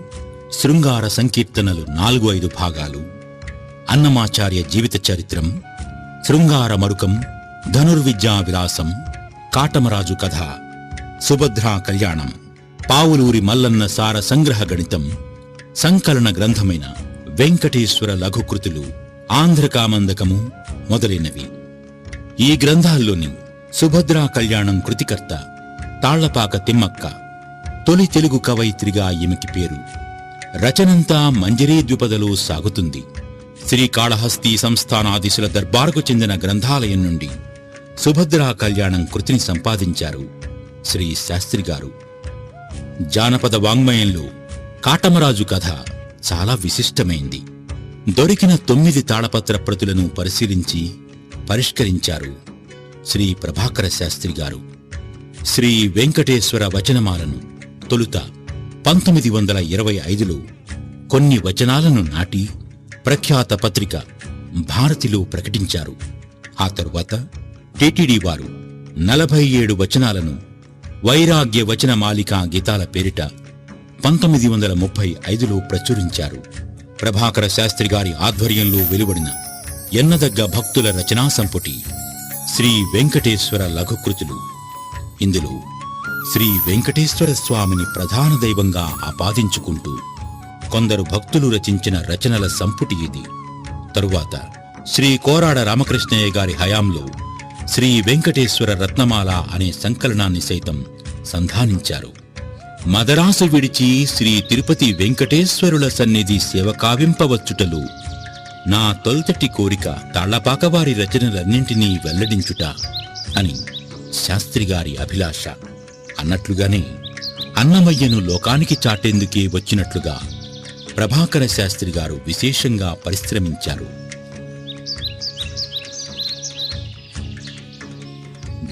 శృంగార సంకీర్తనలు 4-5 భాగాలు, అన్నమాచార్య జీవిత చరిత్రం, శృంగార మరుకం, ధనుర్విద్యా విలాసం, కాటమరాజు కథ, సుభద్రా కళ్యాణం, పావులూరి మల్లన్న సార సంగ్రహ గణితం, సంకలన గ్రంథమైన వెంకటేశ్వర లఘుకృతులు, ఆంధ్రకామందకము మొదలైనవి. ఈ గ్రంథాల్లోని సుభద్రా కళ్యాణం కృతికర్త తాళ్లపాక తిమ్మక్క, తొలి తెలుగు కవయిత్రిగా ఈమెకి పేరు. రచనంతా మంజరీ ద్విపదలో సాగుతుంది. శ్రీకాళహస్తి సంస్థానాధీశుల దర్బారుకు చెందిన గ్రంథాలయం నుండి సుభద్రా కళ్యాణం కృతిని సంపాదించారు శ్రీ శాస్త్రిగారు. జానపద వాంగ్మయంలో కాటమరాజు కథ చాలా విశిష్టమైంది. దొరికిన 9 తాళపత్ర ప్రతులను పరిశీలించి పరిష్కరించారు శ్రీ ప్రభాకర శాస్త్రి గారు. శ్రీ వెంకటేశ్వర వచనమాలను తొలుత 1925లో కొన్ని వచనాలను నాటి ప్రఖ్యాత పత్రిక భారతిలో ప్రకటించారు. ఆ తరువాత టిటిడి వారు 47 వచనాలను వైరాగ్య వచన మాలికా గీతాల పేరిట 1935లో ప్రచురించారు. ప్రభాకర శాస్త్రి గారి ఆధ్వర్యంలో వెలువడిన ఎన్నదగ్గ భక్తుల రచనా సంపుటి శ్రీ వెంకటేశ్వర లఘుకృతులు. ఇందులో శ్రీ వెంకటేశ్వర స్వామిని ప్రధాన దైవంగా ఆపాదించుకుంటూ కొందరు భక్తులు రచించిన రచనల సంపుటి ఇది. తరువాత శ్రీ కోరాడ రామకృష్ణయ్య గారి హయాంలో శ్రీ వెంకటేశ్వర రత్నమాల అనే సంకలనాన్ని సైతం సంధానించారు. మదరాసు విడిచి శ్రీ తిరుపతి వెంకటేశ్వరుల సన్నిధి సేవ కావింపవచ్చుటలు నా తొలతటి కోరిక తాళ్లపాకవారి రచనలన్నింటినీ వెల్లడించుట అని శాస్త్రిగారి అభిలాష. అన్నట్లుగానే అన్నమయ్యను లోకానికి చాటేందుకే వచ్చినట్లుగా ప్రభాకర శాస్త్రి గారు విశేషంగా పరిశ్రమించారు.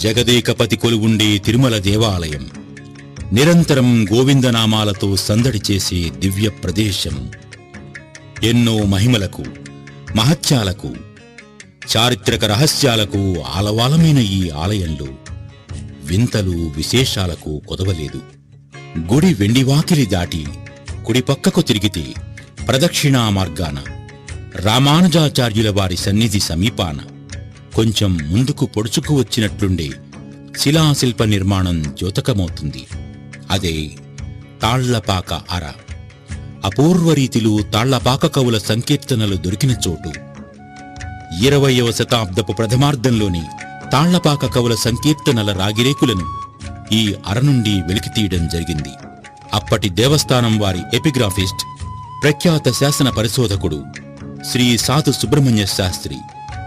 జగదేకపతి కొలువుండే తిరుమల దేవాలయం నిరంతరం గోవిందనామాలతో సందడి చేసే దివ్య ప్రదేశం. ఎన్నో మహిమలకు, మహత్యాలకు, చారిత్రక రహస్యాలకు ఆలవాలమైన ఈ ఆలయంలో వింతలు, విశేషాలకు కొదవలేదు. గుడి వెండివాకిలి దాటి కుడిపక్కకు తిరిగితే ప్రదక్షిణా మార్గాన రామానుజాచార్యుల వారి సన్నిధి సమీపాన కొంచెం ముందుకు పొడుచుకు వచ్చినట్లుండే శిలాశిల్ప నిర్మాణం ద్యోతకమవుతుంది. అదే తాళ్లపాక అర. అపూర్వ రీతిలో తాళ్లపాక కవుల సంకీర్తనలు దొరికిన చోటు. 20వ శతాబ్దపు ప్రథమార్ధంలోని తాళ్లపాక కవుల సంకీర్తనల రాగిరేకులను ఈ అర నుండి వెలికితీయడం జరిగింది. అప్పటి దేవస్థానం వారి ఎపిగ్రాఫిస్ట్, ప్రఖ్యాత శాసన పరిశోధకుడు శ్రీ సాధు సుబ్రహ్మణ్య శాస్త్రి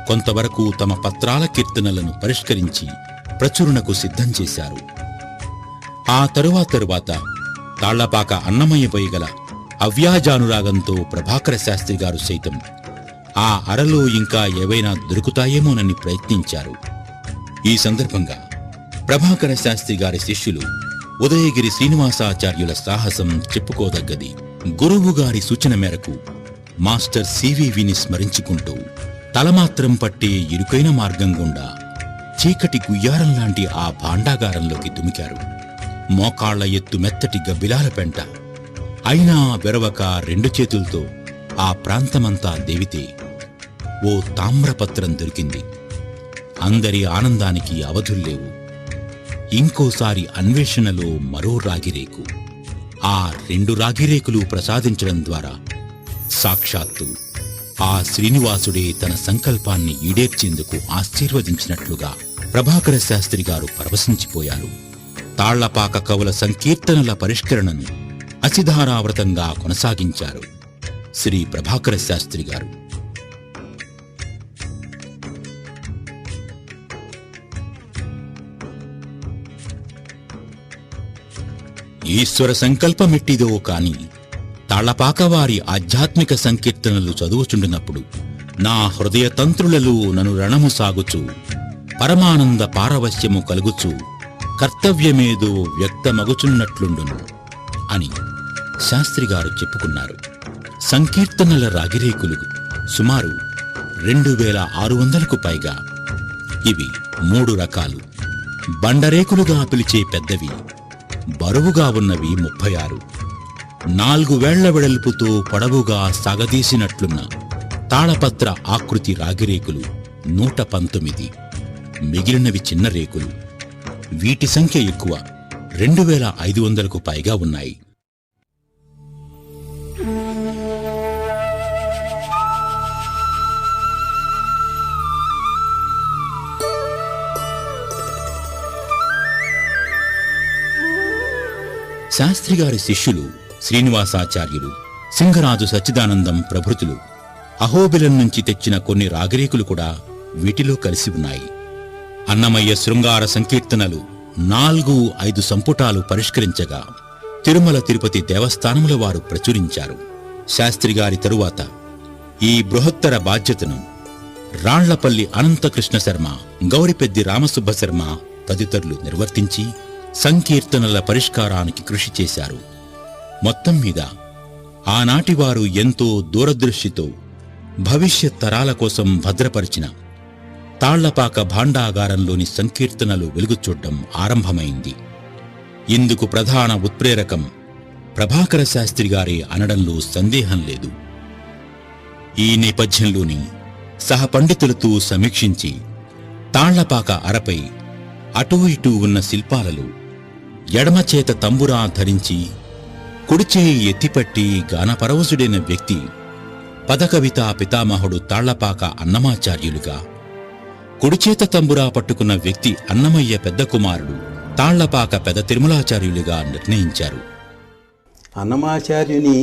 కొంతవరకు తమ పత్రాల కీర్తనలను పరిష్కరించి ప్రచురణకు సిద్ధం చేశారు. ఆ తరువాత తాళ్లపాక అన్నమయ్యపై గల అవ్యాజానురాగంతో ప్రభాకర శాస్త్రి గారు సైతం ఆ అరలో ఇంకా ఏవైనా దొరుకుతాయేమోనని ప్రయత్నించారు. ఈ సందర్భంగా ప్రభాకర శాస్త్రి గారి శిష్యులు ఉదయగిరి శ్రీనివాసాచార్యుల సాహసం చెప్పుకోదగ్గది. గురువుగారి సూచన మేరకు మాస్టర్ సివివిని స్మరించుకుంటూ తలమాత్రం పట్టే ఇరుకైన మార్గం గుండా చీకటి గుయ్యారం లాంటి ఆ భాండాగారంలోకి దుమికారు. మోకాళ్ల ఎత్తు మెత్తటి గబ్బిలాల పెంట అయినా వెరవక 2 చేతులతో ఆ ప్రాంతమంతా దేవితే ఓ తామ్రపత్రం దొరికింది. అందరి ఆనందానికి అవధుల్లేవు. ఇంకోసారి అన్వేషణలో మరో రాగిరేకు. ఆ 2 రాగిరేకులు ప్రసాదించడం ద్వారా సాక్షాత్తు ఆ శ్రీనివాసుడే తన సంకల్పాన్ని ఈడేర్చేందుకు ఆశీర్వదించినట్లుగా ప్రభాకర శాస్త్రి గారు పరవశించిపోయారు. తాళ్లపాక కవుల సంకీర్తనల పరిష్కరణను అసిధారావ్రతంగా కొనసాగించారు శ్రీ ప్రభాకర శాస్త్రి గారు. ఈశ్వర సంకల్పమెట్టిదో కాని తాళ్లపాకవారి ఆధ్యాత్మిక సంకీర్తనలు చదువుచుండినప్పుడు నా హృదయ తంత్రులలో నను రణము సాగుచు పరమానంద పారవశ్యము కలుగుచు కర్తవ్యమేదో వ్యక్తమగుచున్నట్లుండును అని శాస్త్రిగారు చెప్పుకున్నారు. సంకీర్తనల రాగిరేకులు సుమారు 2600కు పైగా. ఇవి 3 రకాలు. బండరేకులుగా పిలిచే పెద్దవి, బరువుగా ఉన్నవి 36, 4 వేళ్ల వెడల్పుతో పొడవుగా సాగదీసినట్లున్న తాళపత్ర ఆకృతి రాగిరేకులు 119. మిగిలినవి చిన్న రేకులు. వీటి సంఖ్య ఎక్కువ, 2500కు పైగా ఉన్నాయి. శాస్త్రిగారి శిష్యులు శ్రీనివాసాచార్యులు, సింగరాజు సచ్చిదానందం ప్రభృతులు అహోబిలం నుంచి తెచ్చిన కొన్ని రాగిరేకులు కూడా వీటిలో కలిసి ఉన్నాయి. అన్నమయ్య శృంగార సంకీర్తనలు 4-5 సంపుటాలు పరిష్కరించగా తిరుమల తిరుపతి దేవస్థానముల వారు ప్రచురించారు. శాస్త్రిగారి తరువాత ఈ బృహత్తర బాధ్యతను రాళ్లపల్లి అనంతకృష్ణ శర్మ, గౌరిపెద్ది రామసుబ్బ శర్మ తదితరులు నిర్వర్తించి సంకీర్తనల పరిష్కారానికి కృషి చేశారు. మొత్తం మీద ఆనాటివారు ఎంతో దూరదృష్టితో భవిష్యత్ తరాల కోసం భద్రపరిచిన తాళ్లపాక భాండాగారంలోని సంకీర్తనలు వెలుగుచూడ్డం ఆరంభమైంది. ఇందుకు ప్రధాన ఉత్ప్రేరకం ప్రభాకర శాస్త్రి గారే అనడంలో సందేహం లేదు. ఈ నేపథ్యంలోని సహపండితులతో సమీక్షించి తాళ్లపాక అరపై అటూ ఇటూ ఉన్న శిల్పాలలో ఎడమచేత తంబురా ధరించి కుడిచేయి ఎత్తిపట్టి గానపరవశుడైన వ్యక్తి పదకవితా పితామహుడు తాళ్లపాక అన్నమాచార్యులుగా, కుడిచేత తంబురా పట్టుకున్న వ్యక్తి అన్నమయ్య పెద్ద కుమారుడు తాళ్లపాక పెద్ద తిరుమలాచార్యులుగా నిర్ణయించారు. అన్నమాచార్యుని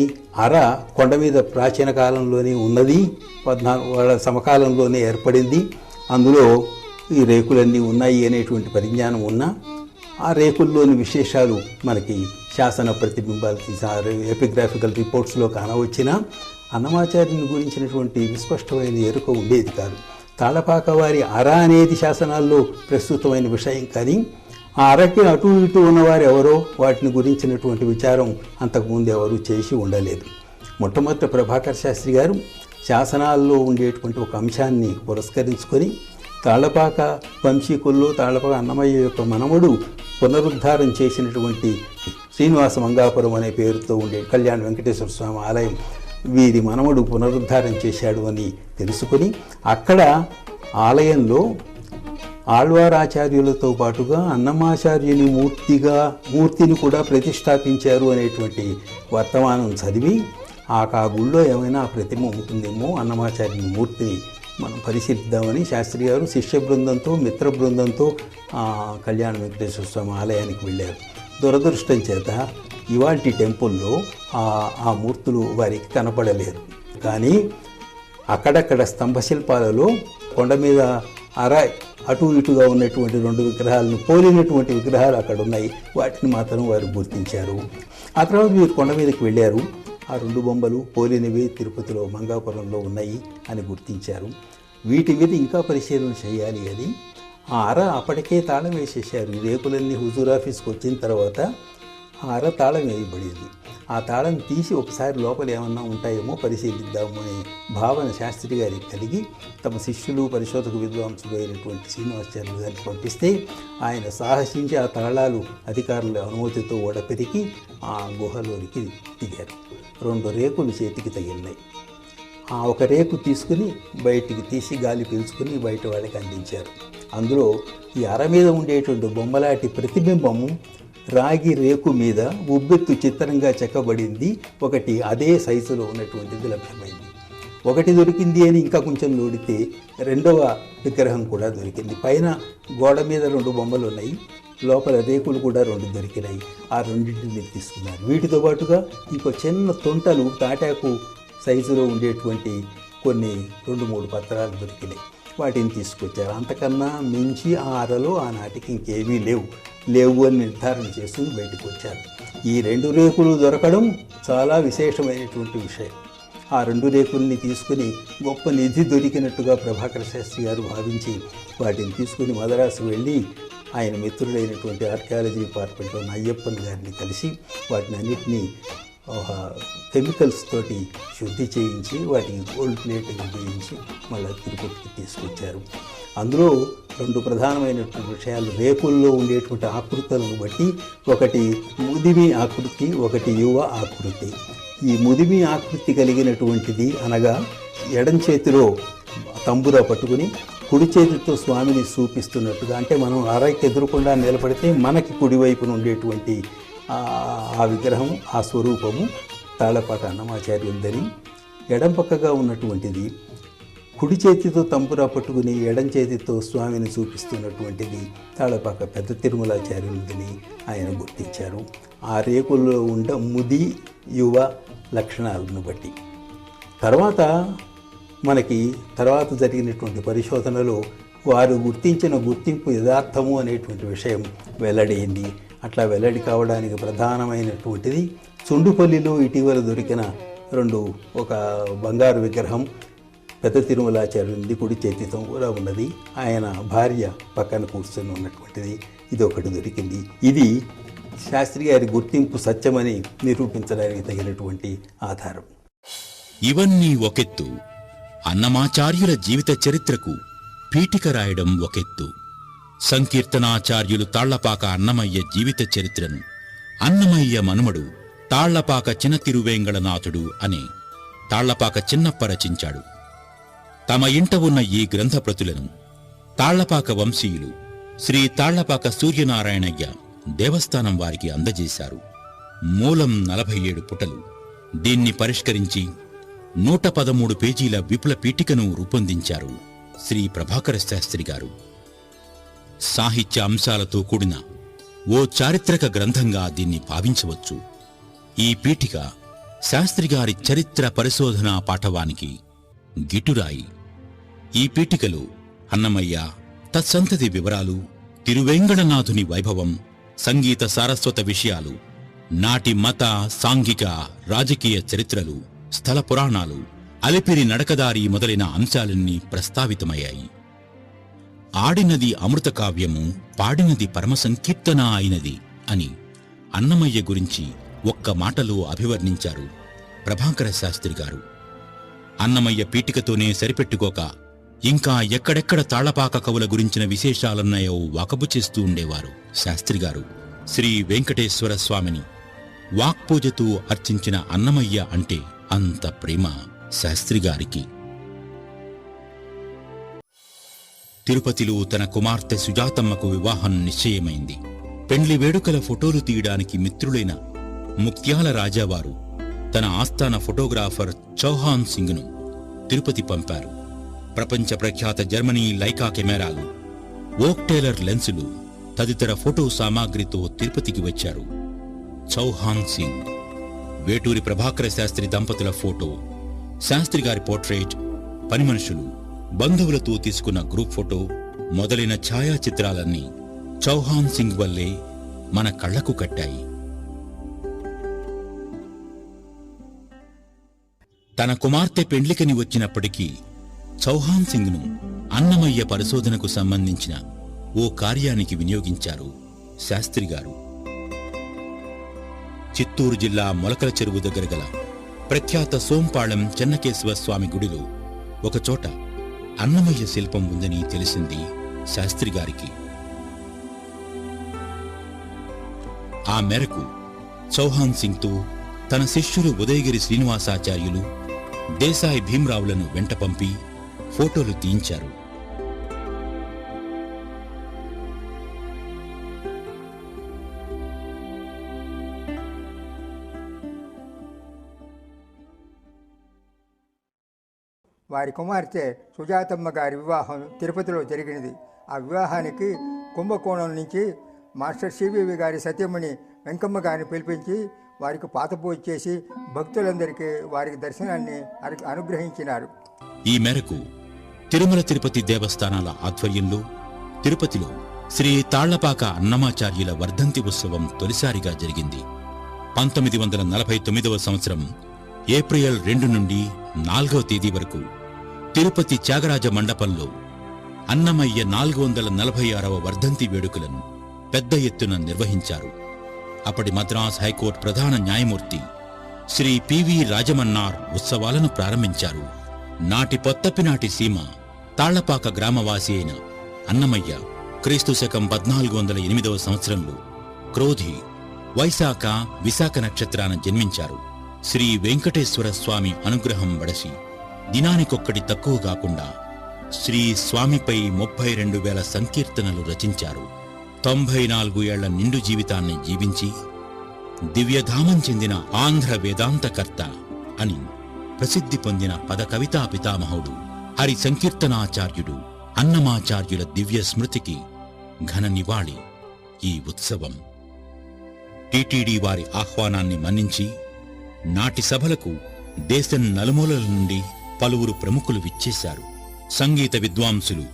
అర కొండ మీద ప్రాచీన కాలంలోనే ఉన్నది, 14 వాళ్ళ సమకాలంలోనే ఏర్పడింది. అందులో ఈ రేకులన్నీ ఉన్నాయి అనేటువంటి పరిజ్ఞానం ఉన్నా ఆ రేకుల్లోని విశేషాలు మనకి శాసన ప్రతిబింబాలు ఎపిగ్రాఫికల్ రిపోర్ట్స్లో కానవచ్చినా అన్నమాచార్యుని గురించినటువంటి విస్పష్టమైన ఎరుక ఉండేది కాదు. తాళపాక వారి అర అనేది శాసనాల్లో ప్రస్తుతమైన విషయం, కానీ ఆ అరకి అటు ఇటు ఉన్నవారు ఎవరో వాటిని గురించినటువంటి విచారం అంతకుముందు ఎవరూ చేసి ఉండలేదు. మొట్టమొదటి ప్రభాకర శాస్త్రి గారు శాసనాల్లో ఉండేటువంటి ఒక అంశాన్ని పురస్కరించుకొని తాళపాక వంశీకుల్లో తాళపాక అన్నమయ్య యొక్క మనవడు పునరుద్ధారం చేసినటువంటి శ్రీనివాస మంగాపురం అనే పేరుతో ఉండే కళ్యాణ వెంకటేశ్వర స్వామి ఆలయం వీరి మనవడు పునరుద్ధారం చేశాడు అని తెలుసుకొని అక్కడ ఆలయంలో ఆళ్వారాచార్యులతో పాటుగా అన్నమాచార్యుని మూర్తిని కూడా ప్రతిష్టాపించారు అనేటువంటి వర్తమానం చదివి ఆ గుళ్ళో ఏమైనా ప్రతిమ ఉంటుందేమో, అన్నమాచార్యుని మూర్తిని మనం పరిశీలిద్దామని శాస్త్రి గారు శిష్య బృందంతో మిత్ర బృందంతో కళ్యాణ వెంకటేశ్వర స్వామి ఆలయానికి వెళ్ళారు. దురదృష్టం చేత ఇవాల్టి టెంపుల్లో ఆ మూర్తులు వారికి కనపడలేదు. కానీ అక్కడక్కడ స్తంభశిల్పాలలో కొండ మీద అటు ఇటుగా ఉన్నటువంటి 2 విగ్రహాలను పోలినటువంటి విగ్రహాలు అక్కడ ఉన్నాయి. వాటిని మాత్రం వారు గుర్తించారు. ఆ తర్వాత వీరు కొండ మీదకి వెళ్ళారు. ఆ 2 బొమ్మలు పోలినవి తిరుపతిలో మంగాపురంలో ఉన్నాయి అని గుర్తించారు. వీటి మీద ఇంకా పరిశీలన చేయాలి అని ఆ అర అప్పటికే తాళం వేసేసారు. ఈ రేకులన్నీ హుజూర్ ఆఫీస్కి వచ్చిన తర్వాత ఆ అర తాళం వేయబడింది. ఆ తాళం తీసి ఒకసారి లోపల ఏమన్నా ఉంటాయేమో పరిశీలిద్దాము అనే భావన శాస్త్రి గారికి కలిగి తమ శిష్యులు పరిశోధక విద్వాంసులు అయినటువంటి శ్రీనివాసాచార్యులు గారిని పంపిస్తే ఆయన సాహసించి ఆ తాళాలు అధికారుల అనుమతితో ఓడపెరికి ఆ గుహలోనికి దిగారు. 2 రేకులు చేతికి తగిలినాయి. ఆ ఒక రేకు తీసుకుని బయటికి తీసి గాలి పీల్చుకుని బయట వాళ్ళకి అందించారు. అందులో ఈ అర మీద ఉండేటువంటి బొమ్మలాంటి ప్రతిబింబము రాగి రేకు మీద ఉబ్బెత్తు చిత్రంగా చెక్కబడింది. ఒకటి అదే సైజులో ఉన్నటువంటిది లభ్యమైంది. ఒకటి దొరికింది అని ఇంకా కొంచెం లోడితే 2వ విగ్రహం కూడా దొరికింది. పైన గోడ మీద 2 బొమ్మలు ఉన్నాయి, లోపల రేకులు కూడా 2 దొరికినాయి. ఆ 2టిని తీసుకున్నారు. వీటితో పాటుగా ఇంకో చిన్న తొంటలు తాటాకు సైజులో ఉండేటువంటి కొన్ని 2-3 పత్రాలు దొరికినాయి. వాటిని తీసుకొచ్చారు. అంతకన్నా మించి ఆ అరలో ఆనాటికి ఇంకేమీ లేవు అని నిర్ధారణ చేసుకుని బయటకు వచ్చారు. ఈ 2 రేకులు దొరకడం చాలా విశేషమైనటువంటి విషయం. ఆ 2 రేకుల్ని తీసుకుని గొప్ప నిధి దొరికినట్టుగా ప్రభాకర శాస్త్రి గారు భావించి వాటిని తీసుకుని మద్రాసు వెళ్ళి ఆయన మిత్రుడైనటువంటి ఆర్కియాలజీ డిపార్ట్మెంట్లో అయ్యప్పన్ గారిని కలిసి వాటిని అన్నింటినీ కెమికల్స్ తోటి శుద్ధి చేయించి వాటికి గోల్డ్ ప్లేట్గా వేయించి మళ్ళీ తిరుపతికి తీసుకొచ్చారు. అందులో 2 ప్రధానమైనటువంటి విషయాలు రేకుల్లో ఉండేటువంటి ఆకృతులను బట్టి, ఒకటి ముదిమి ఆకృతి, ఒకటి యువ ఆకృతి. ఈ ముదిమి ఆకృతి కలిగినటువంటిది అనగా ఎడం చేతిలో తంబురా పట్టుకుని కుడి చేతితో స్వామిని చూపిస్తున్నట్టుగా, అంటే మనం అరకి ఎదురుకుండా నిలబడితే మనకి కుడివైపున ఉండేటువంటి ఆ విగ్రహం, ఆ స్వరూపము తాళపాక అన్నమాచార్యులదని. ఎడం పక్కగా ఉన్నటువంటిది కుడి చేతితో తంబురా పట్టుకుని ఎడం చేతితో స్వామిని చూపిస్తున్నటువంటిది తాళపాక పెద్ద తిరుమలాచార్యులదని ఆయన గుర్తించారు. ఆ రేకుల్లో ఉండ ముది యువ లక్షణాలను బట్టి. తర్వాత జరిగినటువంటి పరిశోధనలో వారు గుర్తించిన గుర్తింపు యథార్థము అనేటువంటి విషయం వెల్లడైంది. అట్లా వెల్లడి కావడానికి ప్రధానమైనటువంటిది చుండుపల్లిలో ఇటీవల దొరికిన ఒక బంగారు విగ్రహం పెద్ద తిరుమలాచార్యునిది, కుడి చేతితో కూడా ఉన్నది. ఆయన భార్య పక్కన కూర్చొని ఉన్నటువంటిది ఇది ఒకటి దొరికింది. ఇది శాస్త్రి గారి గుర్తింపు సత్యమని నిరూపించడానికి తగినటువంటి ఆధారం. ఇవన్నీ ఒకెత్తు, అన్నమాచార్యుల జీవిత చరిత్రకు పీఠిక రాయడం ఒకెత్తు. సంకీర్తనాచార్యులు తాళ్లపాక అన్నమయ్య జీవిత చరిత్రను అన్నమయ్య మనుమడు తాళ్లపాక చిన తిరువేంగళనాథుడు అనే తాళ్లపాక చిన్నప్ప రచించాడు. తమ ఇంట ఉన్న ఈ గ్రంథ ప్రతులను తాళ్లపాక వంశీయులు శ్రీ తాళ్లపాక సూర్యనారాయణయ్య దేవస్థానం వారికి అందజేశారు. మూలం 47 పుటలు. దీన్ని పరిష్కరించి 113 పేజీల విపుల పీఠికను రూపొందించారు శ్రీ ప్రభాకర శాస్త్రి గారు. సాహిత్య అంశాలతో కూడిన ఓ చారిత్రక గ్రంథంగా దీన్ని భావించవచ్చు. ఈ పీఠిక శాస్త్రిగారి చరిత్ర పరిశోధనా పాఠవానికి గిటురాయి. ఈ పీఠికలో అన్నమయ్య, తత్సంతతి వివరాలు, తిరువేంగడనాథుని వైభవం, సంగీత సారస్వత విషయాలు, నాటి మత, సాంఘిక, రాజకీయ చరిత్రలు, స్థల పురాణాలు, అలిపిరి నడకదారి మొదలైన అంశాలన్నీ ప్రస్తావితమయ్యాయి. ఆడినది అమృత కావ్యము, పాడినది పరమ సంకీర్తన అయినది అని అన్నమయ్య గురించి ఒక్క మాటలో అభివర్ణించారు ప్రభాకర శాస్త్రి గారు. అన్నమయ్య పీఠికతోనే సరిపెట్టుకోక ఇంకా ఎక్కడెక్కడ తాళ్లపాక కవుల గురించిన విశేషాలున్నాయో వాకబు చేస్తూ ఉండేవారు శాస్త్రిగారు. శ్రీ వెంకటేశ్వర స్వామిని వాక్పూజతో అర్చించిన అన్నమయ్య అంటే అంత ప్రేమ శాస్త్రిగారికి. తిరుపతిలో తన కుమార్తె సుజాతమ్మకు వివాహం నిశ్చయమైంది. పెండ్లి వేడుకల ఫోటోలు తీయడానికి మిత్రులైన ముక్త్యాల రాజావారు తన ఆస్థాన ఫోటోగ్రాఫర్ చౌహాన్ సింగ్ను తిరుపతి పంపారు. ప్రపంచ ప్రఖ్యాత జర్మనీ లైకా కెమెరాలు, ఓక్ టేలర్ లెన్సులు తదితర ఫోటో సామాగ్రితో తిరుపతికి వచ్చారు. చౌహాన్ సింగ్, వేటూరి ప్రభాకర శాస్త్రి దంపతుల ఫోటో, శాస్త్రిగారి పోర్ట్రేట్, పని మనుషులు, బంధువులతో తీసుకున్న గ్రూప్ ఫోటో మొదలైన ఛాయాచిత్రాలన్నీ చౌహాన్ సింగ్ వల్లే మన కళ్లకు కట్టాయి. తన కుమార్తె పెండ్లికని వచ్చినప్పటికీ చౌహాన్ సింగ్ను అన్నమయ్య పరిశోధనకు సంబంధించిన ఓ కార్యానికి వినియోగించారు శాస్త్రిగారు. చిత్తూరు జిల్లా మొలకల చెరువు దగ్గర గల ప్రఖ్యాత సోంపాళెం చెన్నకేశవ స్వామి గుడిలో ఒకచోట అన్నమయ్య శిల్పం ఉందని తెలిసింది శాస్త్రిగారికి. ఆ మేరకు చౌహాన్ సింగ్తో తన శిష్యులు ఉదయగిరి శ్రీనివాసాచార్యులు, దేశాయి భీమరావులను వెంట పంపి ఫోటోలు తీయించారు. వారి కుమార్తె సుజాతమ్మ గారి వివాహం తిరుపతిలో జరిగినది. ఆ వివాహానికి కుంభకోణం నుంచి మాస్టర్ సివివి గారి సత్యమణి వెంకమ్మ గారిని పిలిపించి వారికి పాతపూజ చేసి భక్తులందరికీ వారికి దర్శనాన్ని అనుగ్రహించినారు. ఈ మేరకు తిరుమల తిరుపతి దేవస్థానాల ఆధ్వర్యంలో తిరుపతిలో శ్రీ తాళ్లపాక అన్నమాచార్యుల వర్ధంతి ఉత్సవం తొలిసారిగా జరిగింది. 1949వ సంవత్సరం ఏప్రిల్ 2 నుండి 4వ తేదీ వరకు తిరుపతి త్యాగరాజ మండపంలో అన్నమయ్య 446వ వర్ధంతి వేడుకలను పెద్ద ఎత్తున నిర్వహించారు. అప్పటి మద్రాస్ హైకోర్టు ప్రధాన న్యాయమూర్తి శ్రీ పివి రాజమన్నార్ ఉత్సవాలను ప్రారంభించారు. నాటి పొత్తపినాటి సీమ తాళ్లపాక గ్రామవాసి అయిన అన్నమయ్య క్రీస్తు శకం 1408వ సంవత్సరంలో క్రోధి వైశాఖ విశాఖ నక్షత్రాన జన్మించారు. శ్రీ వెంకటేశ్వర స్వామి అనుగ్రహం బడసి దినానికొక్కటి తక్కువ కాకుండా శ్రీ స్వామిపై 32,000 సంకీర్తనలు రచించారు. 94 ఏళ్ల నిండు జీవితాన్ని జీవించి దివ్యధామం చెందిన ఆంధ్ర వేదాంతకర్త అని ప్రసిద్ధి పొందిన పద కవితా పితామహుడు హరి సంకీర్తనాచార్యుడు అన్నమాచార్యుల దివ్య స్మృతికి ఘన నివాళి ఈ ఉత్సవం. టిటిడి వారి ఆహ్వానాన్ని మన్నించి నాటి సభలకు దేశం నలుమూలల నుండి పలువురు ప్రముఖులు విచ్చేశారు. సంగీత విద్వాంసులు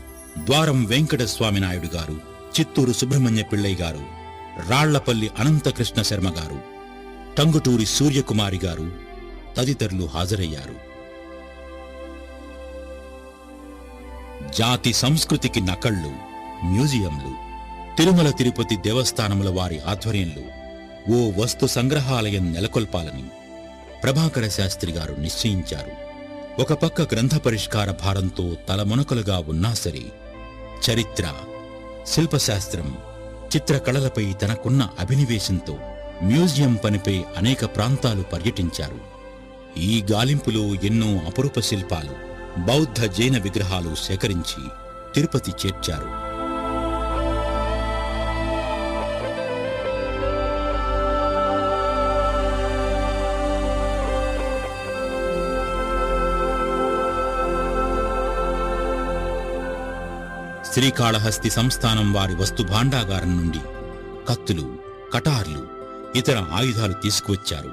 ద్వారం వెంకటస్వామి నాయుడు గారు, చిత్తూరు సుబ్రహ్మణ్య పిళ్ళయ్య గారు, రాళ్లపల్లి అనంతకృష్ణ శర్మ గారు, టంగుటూరి సూర్యకుమారి గారు తదితరులు హాజరయ్యారు. జాతి సంస్కృతికి నకళ్ళు, మ్యూజియంలు, తిరుమల తిరుపతి దేవస్థానముల వారి ఆధ్వర్యంలో ఓ వస్తు సంగ్రహాలయం నెలకొల్పాలని ప్రభాకర శాస్త్రి గారు నిశ్చయించారు. ఒక పక్క గ్రంథ పరిష్కార భారంతో తలమునకలుగా ఉన్నా సరే చరిత్ర, శిల్పశాస్త్రం, చిత్రకళలపై తనకున్న అభినివేశంతో మ్యూజియం పనిపై అనేక ప్రాంతాలు పర్యటించారు. ఈ గాలింపులో ఎన్నో అపురూప శిల్పాలు, బౌద్ధ జైన విగ్రహాలు సేకరించి తిరుపతి చేర్చారు. శ్రీకాళహస్తి సంస్థానం వారి వస్తు భాండాగారం నుండి కత్తులు, కటార్లు, ఇతర ఆయుధాలు తీసుకువచ్చారు.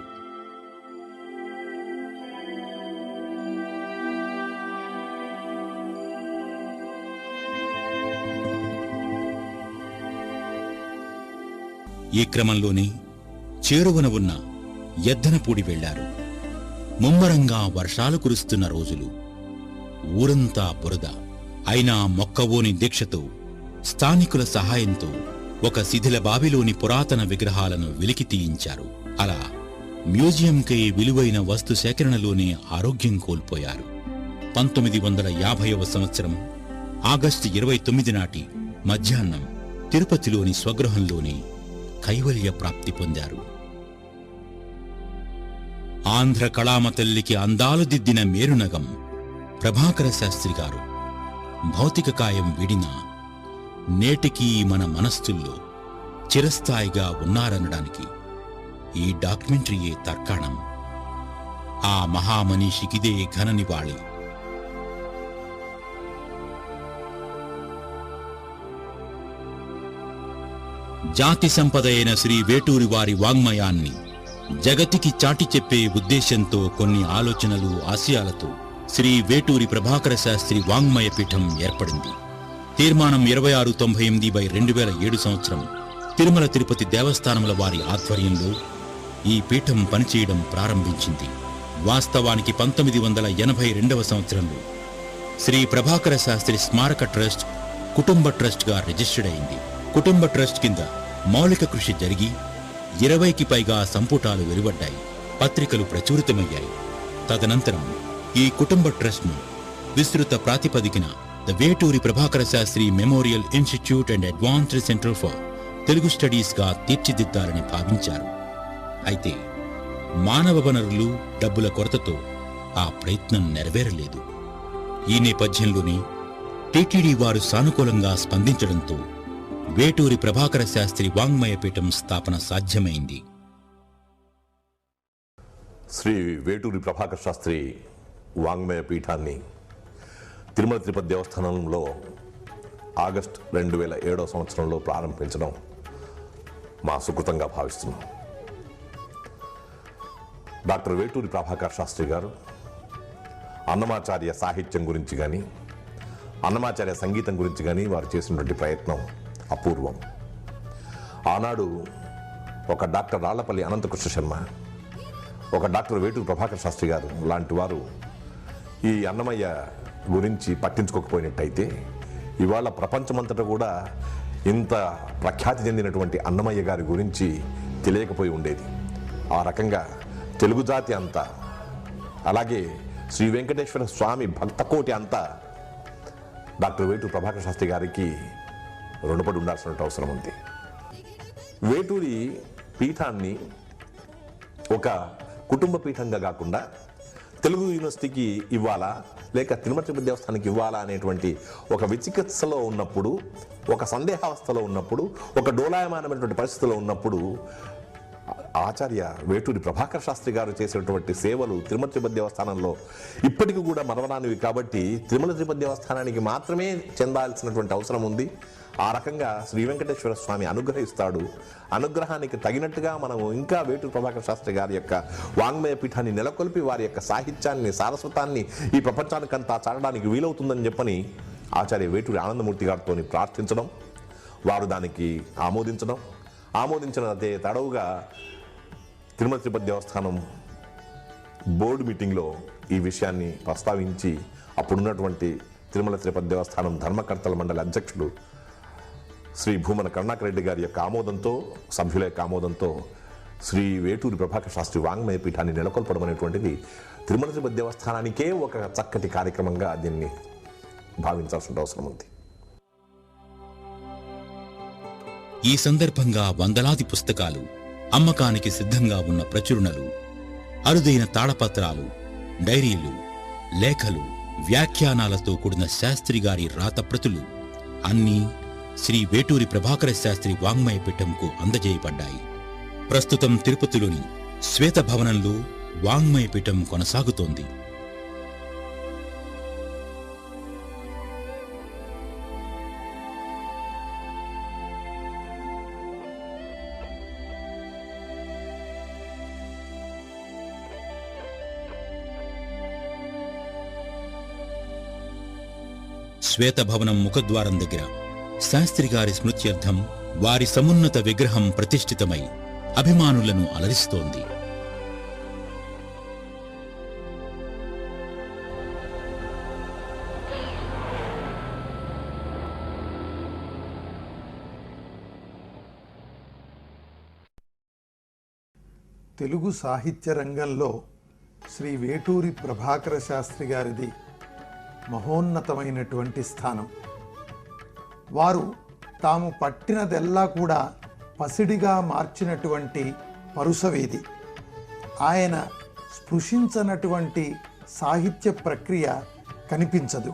ఈ క్రమంలోనే చేరువన ఉన్న ఎద్దనపూడి వెళ్లారు. ముమ్మరంగా వర్షాలు కురుస్తున్న రోజులు. ఊరంతా బురద. అయినా మొక్కవోని దీక్షతో స్థానికుల సహాయంతో ఒక శిథిల బావిలోని పురాతన విగ్రహాలను వెలికి తీయించారు. అలా మ్యూజియంకై విలువైన వస్తు సేకరణలోనే ఆరోగ్యం కోల్పోయారు. 1950వ సంవత్సరం ఆగస్టు 29 నాటి మధ్యాహ్నం తిరుపతిలోని స్వగృహంలోనే కైవల్య ప్రాప్తి పొందారు. ఆంధ్ర కళామ తల్లికి అందాలు దిద్దిన మేరునగం ప్రభాకర శాస్త్రి గారు భౌతిక కాయం విడినా నేటికీ మన మనస్సుల్లో చిరస్థాయిగా ఉన్నారనడానికి ఈ డాక్యుమెంటరీయే తర్కాణం. ఆ మహామనీషికిదే ఘన నివాళి. జాతి సంపద అయిన శ్రీ వేటూరి వారి వాంగ్మయాన్ని జగతికి చాటి చెప్పే ఉద్దేశంతో కొన్ని ఆలోచనలు, ఆశయాలతో శ్రీ వేటూరి ప్రభాకర శాస్త్రి వాంగ్మయ పీఠం ఏర్పడింది. తీర్మానం 2698/2007 సంవత్సరం తిరుమల తిరుపతి దేవస్థానముల వారి ఆధ్వర్యంలో ఈ పీఠం పనిచేయడం ప్రారంభించింది. వాస్తవానికి 1982వ సంవత్సరంలో శ్రీ ప్రభాకర శాస్త్రి స్మారక ట్రస్ట్ కుటుంబ ట్రస్ట్గా రిజిస్టర్డ్ అయింది. కుటుంబ ట్రస్ట్ కింద మౌలిక కృషి జరిగి 20కి పైగా సంపుటాలు వెలువడ్డాయి, పత్రికలు ప్రచురితమయ్యాయి. తదనంతరం ఈ కుటుంబ ట్రస్ట్ను విస్తృత ప్రాతిపదికన the Veturi Prabhakara Sastri memorial institute and advanced centre for Telugu స్టడీస్గా తీర్చిదిద్దాలని భావించారు. అయితే మానవ వనరులు, డబ్బుల కొరతతో ఆ ప్రయత్నం నెరవేరలేదు. ఈ నేపథ్యంలోనే టీటీడీ వారు సానుకూలంగా స్పందించడంతో వేటూరి ప్రభాకర శాస్త్రి వాంగ్మయ పీఠం స్థాపన సాధ్యమైంది. శ్రీ వేటూరి ప్రభాకర శాస్త్రి వాంగ్మయ పీఠాన్ని తిరుమల తిరుపతి దేవస్థానంలో ఆగస్టు 2007 సంవత్సరంలో ప్రారంభించడం మా సుకృతంగా భావిస్తున్నాం. డాక్టర్ వేటూరి ప్రభాకర శాస్త్రి గారు అన్నమాచార్య సాహిత్యం గురించి కానీ, అన్నమాచార్య సంగీతం గురించి కానీ వారు చేసినటువంటి ప్రయత్నం అపూర్వం. ఆనాడు ఒక డాక్టర్ రాళ్లపల్లి అనంతకృష్ణ శర్మ, ఒక డాక్టర్ వేటూరి ప్రభాకర శాస్త్రి గారు లాంటి వారు ఈ అన్నమయ్య గురించి పట్టించుకోకపోయినట్టయితే ఇవాళ ప్రపంచమంతటా కూడా ఇంత ప్రఖ్యాతి చెందినటువంటి అన్నమయ్య గారి గురించి తెలియకపోయి ఉండేది. ఆ రకంగా తెలుగు జాతి అంతా, అలాగే శ్రీ వెంకటేశ్వర స్వామి భక్తకోటి అంతా డాక్టర్ వేటూరి ప్రభాకర శాస్త్రి గారికి రుణపడి ఉండాల్సిన అవసరం ఉంది. వేటూరి పీఠాన్ని ఒక కుటుంబ పీఠంగా కాకుండా తెలుగు యూనివర్సిటీకి ఇవ్వాలా లేక తిరుమల తిరుపతి దేవస్థానానికి ఇవ్వాలా అనేటువంటి ఒక విచికిత్సలో ఉన్నప్పుడు, ఒక సందేహావస్థలో ఉన్నప్పుడు, ఒక డోలాయమానమైనటువంటి పరిస్థితిలో ఉన్నప్పుడు ఆచార్య వేటూరి ప్రభాకర శాస్త్రి గారు చేసినటువంటి సేవలు తిరుమల తిరుపతి దేవస్థానంలో ఇప్పటికీ కూడా మరవరానివి. కాబట్టి తిరుమల తిరుపతి దేవస్థానానికి మాత్రమే చెందాల్సినటువంటి అవసరం ఉంది. ఆ రకంగా శ్రీ వెంకటేశ్వర స్వామి అనుగ్రహిస్తాడు. అనుగ్రహానికి తగినట్టుగా మనము ఇంకా వేటూరి ప్రభాకర శాస్త్రి గారి యొక్క వాంగ్మయ పీఠాన్ని నెలకొల్పి వారి యొక్క సాహిత్యాన్ని, సారస్వతాన్ని ఈ ప్రపంచానికంతా చాటడానికి వీలవుతుందని చెప్పని ఆచార్య వేటూరి ఆనందమూర్తి గారితో ప్రార్థించడం, వారు దానికి ఆమోదించిన అదే తడవుగా తిరుమల తిరుపతి దేవస్థానం బోర్డు మీటింగ్లో ఈ విషయాన్ని ప్రస్తావించి అప్పుడున్నటువంటి తిరుమల తిరుపతి దేవస్థానం ధర్మకర్తల మండలి అధ్యక్షుడు శ్రీ భూమన కరుణాకర్ రెడ్డి గారి యొక్క ఆమోదంతో, సభ్యుల యొక్క ఆమోదంతో శ్రీ వేటూరి ప్రభాకర శాస్త్రి వాంగ్మయ పీఠాన్ని నెలకొల్పడం అనేటువంటిది తిరుమల తిరుపతి దేవస్థానానికే ఒక చక్కటి కార్యక్రమంగా దీన్ని భావించాల్సిన అవసరం ఉంది. ఈ సందర్భంగా వందలాది పుస్తకాలు, అమ్మకానికి సిద్ధంగా ఉన్న ప్రచురణలు, అరుదైన తాళపత్రాలు, డైరీలు, లేఖలు, వ్యాఖ్యానాలతో కూడిన శాస్త్రి గారి రాతప్రతులు అన్నీ శ్రీ వేటూరి ప్రభాకర శాస్త్రి వాంగ్మయ పీఠంకు అందజేయబడ్డాయి. ప్రస్తుతం తిరుపతిలోని శ్వేత భవనంలో వాంగ్మయ పీఠం కొనసాగుతోంది. శ్వేతభవనం ముఖద్వారం దగ్గర శాస్త్రి గారి స్మృత్యర్థం వారి సమున్నత విగ్రహం ప్రతిష్ఠితమై అభిమానులను అలరిస్తోంది. తెలుగు సాహిత్య రంగంలో శ్రీ వేటూరి ప్రభాకర శాస్త్రి గారిది మహోన్నతమైనటువంటి స్థానం. వారు తాము పట్టినదెల్లా కూడా పసిడిగా మార్చినటువంటి పరుసవేది. ఆయన స్పృశించనటువంటి సాహిత్య ప్రక్రియ కనిపించదు.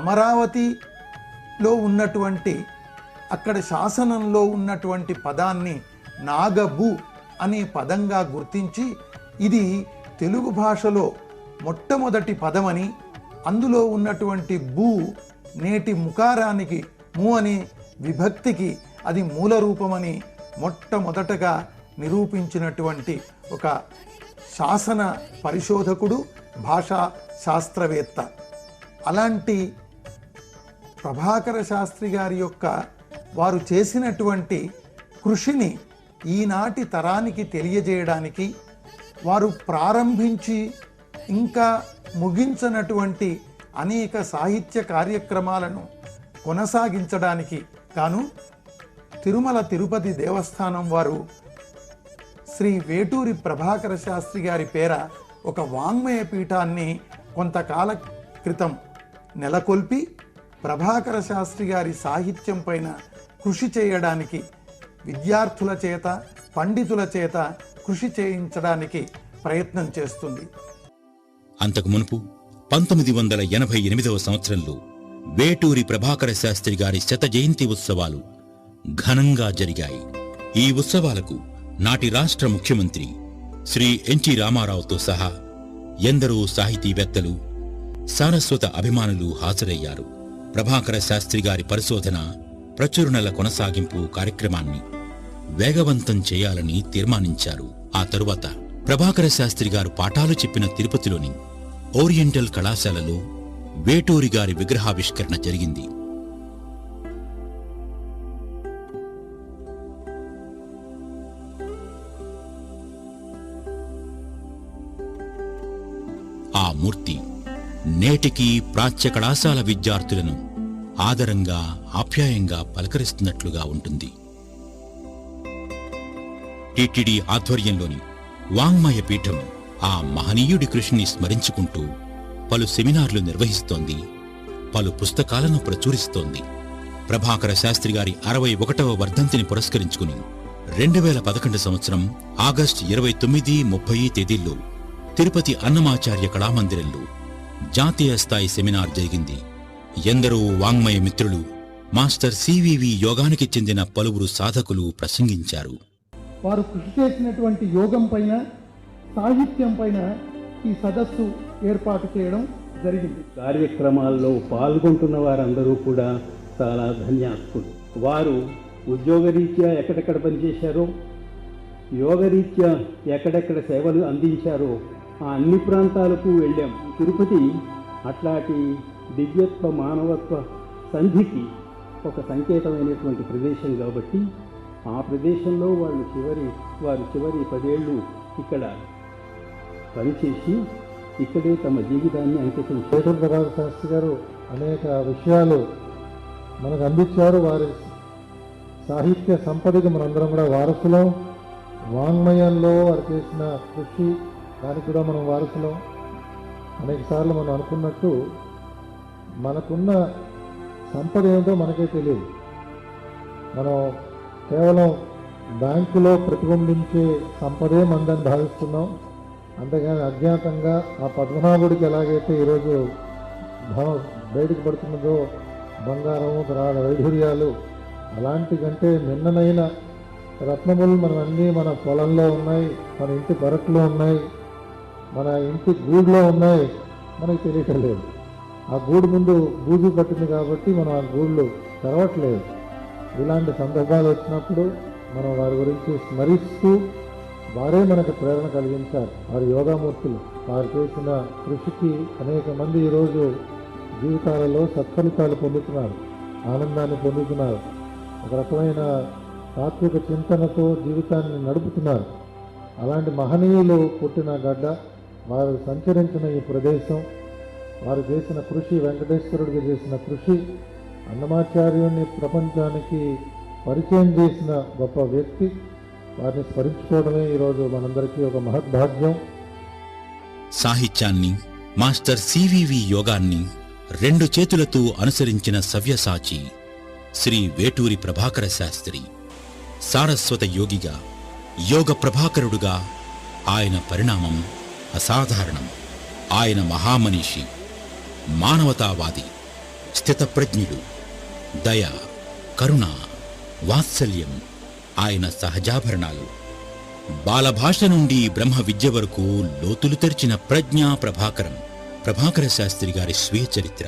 అమరావతిలో ఉన్నటువంటి అక్కడ శాసనంలో ఉన్నటువంటి పదాన్ని నాగబు అనే పదంగా గుర్తించి ఇది తెలుగు భాషలో మొట్టమొదటి పదమని, అందులో ఉన్నటువంటి బూ నేటి ముకారానికి ము అనే విభక్తికి అది మూల రూపమని మొట్టమొదటగా నిరూపించినటువంటి ఒక శాసన పరిశోధకుడు, భాషా శాస్త్రవేత్త. అలాంటి ప్రభాకర శాస్త్రి గారి యొక్క వారు చేసినటువంటి కృషిని ఈనాటి తరానికి తెలియజేయడానికి, వారు ప్రారంభించి ఇంకా ముగించనటువంటి అనేక సాహిత్య కార్యక్రమాలను కొనసాగించడానికి గాను తిరుమల తిరుపతి దేవస్థానం వారు శ్రీ వేటూరి ప్రభాకర శాస్త్రి గారి పేర ఒక వాంగ్మయ పీఠాన్ని కొంతకాల క్రితం నెలకొల్పి ప్రభాకర శాస్త్రి గారి సాహిత్యం పైన కృషి చేయడానికి విద్యార్థుల చేత, పండితుల చేత కృషి చేయించడానికి ప్రయత్నం చేస్తుంది. అంతకు మునుపు 1988వ సంవత్సరంలో వేటూరి ప్రభాకర శాస్త్రి గారి శత జయంతి ఉత్సవాలు ఘనంగా జరిగాయి. ఈ ఉత్సవాలకు నాటి రాష్ట్ర ముఖ్యమంత్రి శ్రీ ఎన్టీ రామారావుతో సహా ఎందరో సాహితీవేత్తలు, సారస్వత అభిమానులు హాజరయ్యారు. ప్రభాకర శాస్త్రి గారి పరిశోధన, ప్రచురణల కొనసాగింపు కార్యక్రమాన్ని వేగవంతం చేయాలని తీర్మానించారు. ఆ తరువాత ప్రభాకర శాస్త్రి గారు పాఠాలు చెప్పిన తిరుపతిలోని ఓరియంటల్ కళాశాలలో వేటూరి గారి విగ్రహావిష్కరణ జరిగింది. ఆ మూర్తి నేటికీ ప్రాచ్య కళాశాల విద్యార్థులను ఆదరంగా, ఆప్యాయంగా పలకరిస్తున్నట్లుగా ఉంటుంది. టిటిడి ఆధ్వర్యంలోని వాంగ్మయ పీఠం ఆ మహనీయుడి కృషిని స్మరించుకుంటూ పలు సెమినార్లు నిర్వహిస్తోంది, పలు పుస్తకాలను ప్రచురిస్తోంది. ప్రభాకర శాస్త్రి గారి 61వ వర్ధంతిని పురస్కరించుకుని 2011 సంవత్సరం ఆగస్టు 29, 30 తేదీల్లో తిరుపతి అన్నమాచార్య కళామందిరంలో జాతీయ స్థాయి సెమినార్ జరిగింది. ఎందరో వాంగ్మయ మిత్రులు, మాస్టర్ సివివి యోగానికి చెందిన పలువురు సాధకులు ప్రసంగించారు. వారు కృషి చేసినటువంటి యోగం పైన, సాహిత్యం పైన ఈ సదస్సు ఏర్పాటు చేయడం జరిగింది. కార్యక్రమాల్లో పాల్గొంటున్న వారందరూ కూడా చాలా ధన్యాత్ములు. వారు ఉద్యోగరీత్యా ఎక్కడెక్కడ పనిచేశారో, యోగరీత్యా ఎక్కడెక్కడ సేవలు అందించారో ఆ అన్ని ప్రాంతాలకు వెళ్ళాం. తిరుపతి అట్లాంటి దివ్యత్వ, మానవత్వ సంధికి ఒక సంకేతమైనటువంటి ప్రదేశం కాబట్టి ఆ ప్రదేశంలో వారు చివరి 10 ఏళ్ళు ఇక్కడ పనిచేసి ఇక్కడే తమ జీవితాన్ని అంకితం చేశారు. వేటూరి ప్రభాకర శాస్త్రి గారు అనేక విషయాలు మనకు అందించారు. వారి సాహిత్య సంపదకి మనందరం కూడా వారసులం. వాంగ్మయంలో వారు చేసిన కృషి, దానికి కూడా మనం వారసులం. అనేక సార్లు మనం అనుకున్నట్టు మనకున్న సంపద ఏమిటో మనకే తెలియదు. మనం కేవలం బ్యాంకులో ప్రతిబింబించే సంపదే మందని భావిస్తున్నాం. అంతేగాని అజ్ఞాతంగా ఆ పద్మనాభుడికి ఎలాగైతే ఈరోజు ధనం బయటకు పడుతున్నదో, బంగారము, తర్వాత వైఢూర్యాలు, అలాంటి కంటే నిన్ననైన రత్నములు మనమన్నీ మన పొలంలో ఉన్నాయి, మన ఇంటి పెరట్లో ఉన్నాయి, మన ఇంటి గూడులో ఉన్నాయి, మనకి తెలియటం లేదు. ఆ గూడు ముందు బూజు పట్టింది కాబట్టి మనం ఆ గూళ్ళు తెరవట్లేదు. ఇలాంటి సందర్భాలు వచ్చినప్పుడు మనం వారి గురించి స్మరిస్తూ వారే మనకు ప్రేరణ కలిగించారు. వారి యోగామూర్తులు. వారు చేసిన కృషికి అనేక మంది ఈరోజు జీవితాలలో సత్ఫలితాలు పొందుతున్నారు, ఆనందాన్ని పొందుతున్నారు. ఒక రకమైన తాత్విక చింతనతో జీవితాన్ని నడుపుతున్నారు. అలాంటి మహనీయులు పుట్టిన గడ్డ, వారు సంచరించిన ఈ ప్రదేశం, వారు చేసిన కృషి, వెంకటేశ్వరుడికి చేసిన కృషి, అన్నమాచార్యుడిని ప్రపంచానికి పరిచయం చేసిన గొప్ప వ్యక్తి, వారిని స్మరించుకోవడమే ఈరోజు మనందరికీ ఒక మహద్భాగ్యం. సాహిత్యాన్ని, మాస్టర్ సివివి యోగాన్ని రెండు చేతులతో అనుసరించిన సవ్యసాచి శ్రీ వేటూరి ప్రభాకర శాస్త్రి. సారస్వత యోగిగా, యోగ ప్రభాకరుడుగా ఆయన పరిణామం అసాధారణం. ఆయన మహామనీషి, మానవతావాది, స్థితప్రజ్ఞుడు. దయ, కరుణ, వాత్సల్యం ఆయన సహజాభరణాలు. బాలభాష నుండి బ్రహ్మ విద్య వరకు లోతులు తెరిచిన ప్రజ్ఞా ప్రభాకరం ప్రభాకర శాస్త్రి గారి స్వీయ చరిత్ర.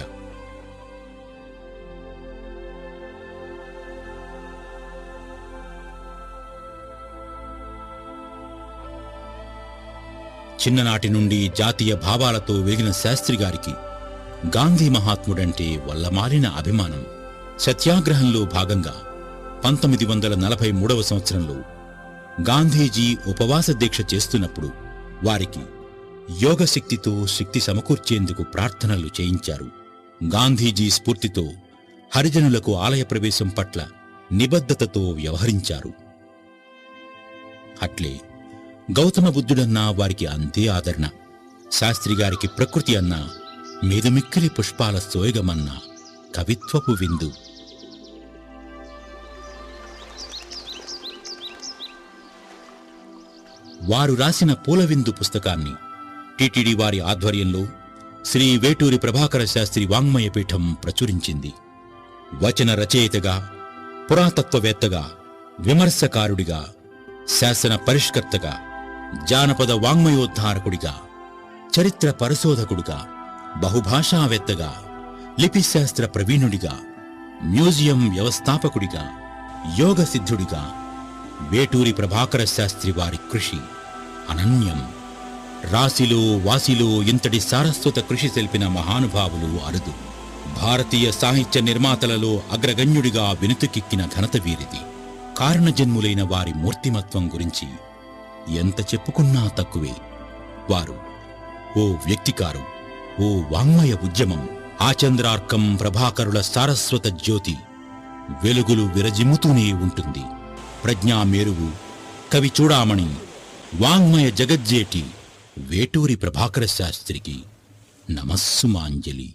చిన్ననాటి నుండి జాతీయ భావాలతో వెలిగిన శాస్త్రి గారికి గాంధీ మహాత్ముడంటే వల్లమాలిన అభిమానం. సత్యాగ్రహంలో భాగంగా 1943వ సంవత్సరంలో గాంధీజీ ఉపవాస దీక్ష చేస్తున్నప్పుడు వారికి యోగశక్తితో శక్తి సమకూర్చేందుకు ప్రార్థనలు చేయించారు. గాంధీజీ స్ఫూర్తితో హరిజనులకు ఆలయ ప్రవేశం పట్ల నిబద్ధతతో వ్యవహరించారు. అట్లే గౌతమ బుద్ధుడన్నా వారికి అంతే ఆదరణ. శాస్త్రిగారికి ప్రకృతి అన్నా మేదుమిక్కిలి పుష్పాల సోయగమన్నా కవిత్వపు విందు. వారు రాసిన పూలవిందు పుస్తకాన్ని టిటిడి వారి ఆధ్వర్యంలో శ్రీ వేటూరి ప్రభాకర శాస్త్రి వాంగ్మయ పీఠం ప్రచురించింది. వచన రచయితగా, పురాతత్వవేత్తగా, విమర్శకారుడిగా, శాసన పరిష్కర్తగా, జానపద వాంగ్మయోద్ధారకుడిగా, చరిత్ర పరిశోధకుడుగా, బహుభాషావేత్తగా, లిపిశాస్త్ర ప్రవీణుడిగా, మ్యూజియం వ్యవస్థాపకుడిగా, యోగ సిద్ధుడిగా వేటూరి ప్రభాకర శాస్త్రి వారి కృషి అనన్యం. రాశిలో వాసిలో ఇంతటి సారస్వత కృషి తెలిపిన మహానుభావులు అరుదు. భారతీయ సాహిత్య నిర్మాతలలో అగ్రగణ్యుడిగా వెనుతికెక్కిన ఘనత వీరిది. కారణజన్ములైన వారి మూర్తిమత్వం గురించి ఎంత చెప్పుకున్నా తక్కువే. వారు ఓ వ్యక్తికారు, ఓ వాంగ్మయ ఉద్యమం. ఆచంద్రార్కం ప్రభాకరుల సారస్వత జ్యోతి వెలుగులు విరజిమ్ముతూనే ఉంటుంది. ప్రజ్ఞా మేరువు, కవి చూడామణి, వాంగ్మయ జగజ్జేటి వేటూరి ప్రభాకర శాస్త్రికి నమస్సుమాంజలి.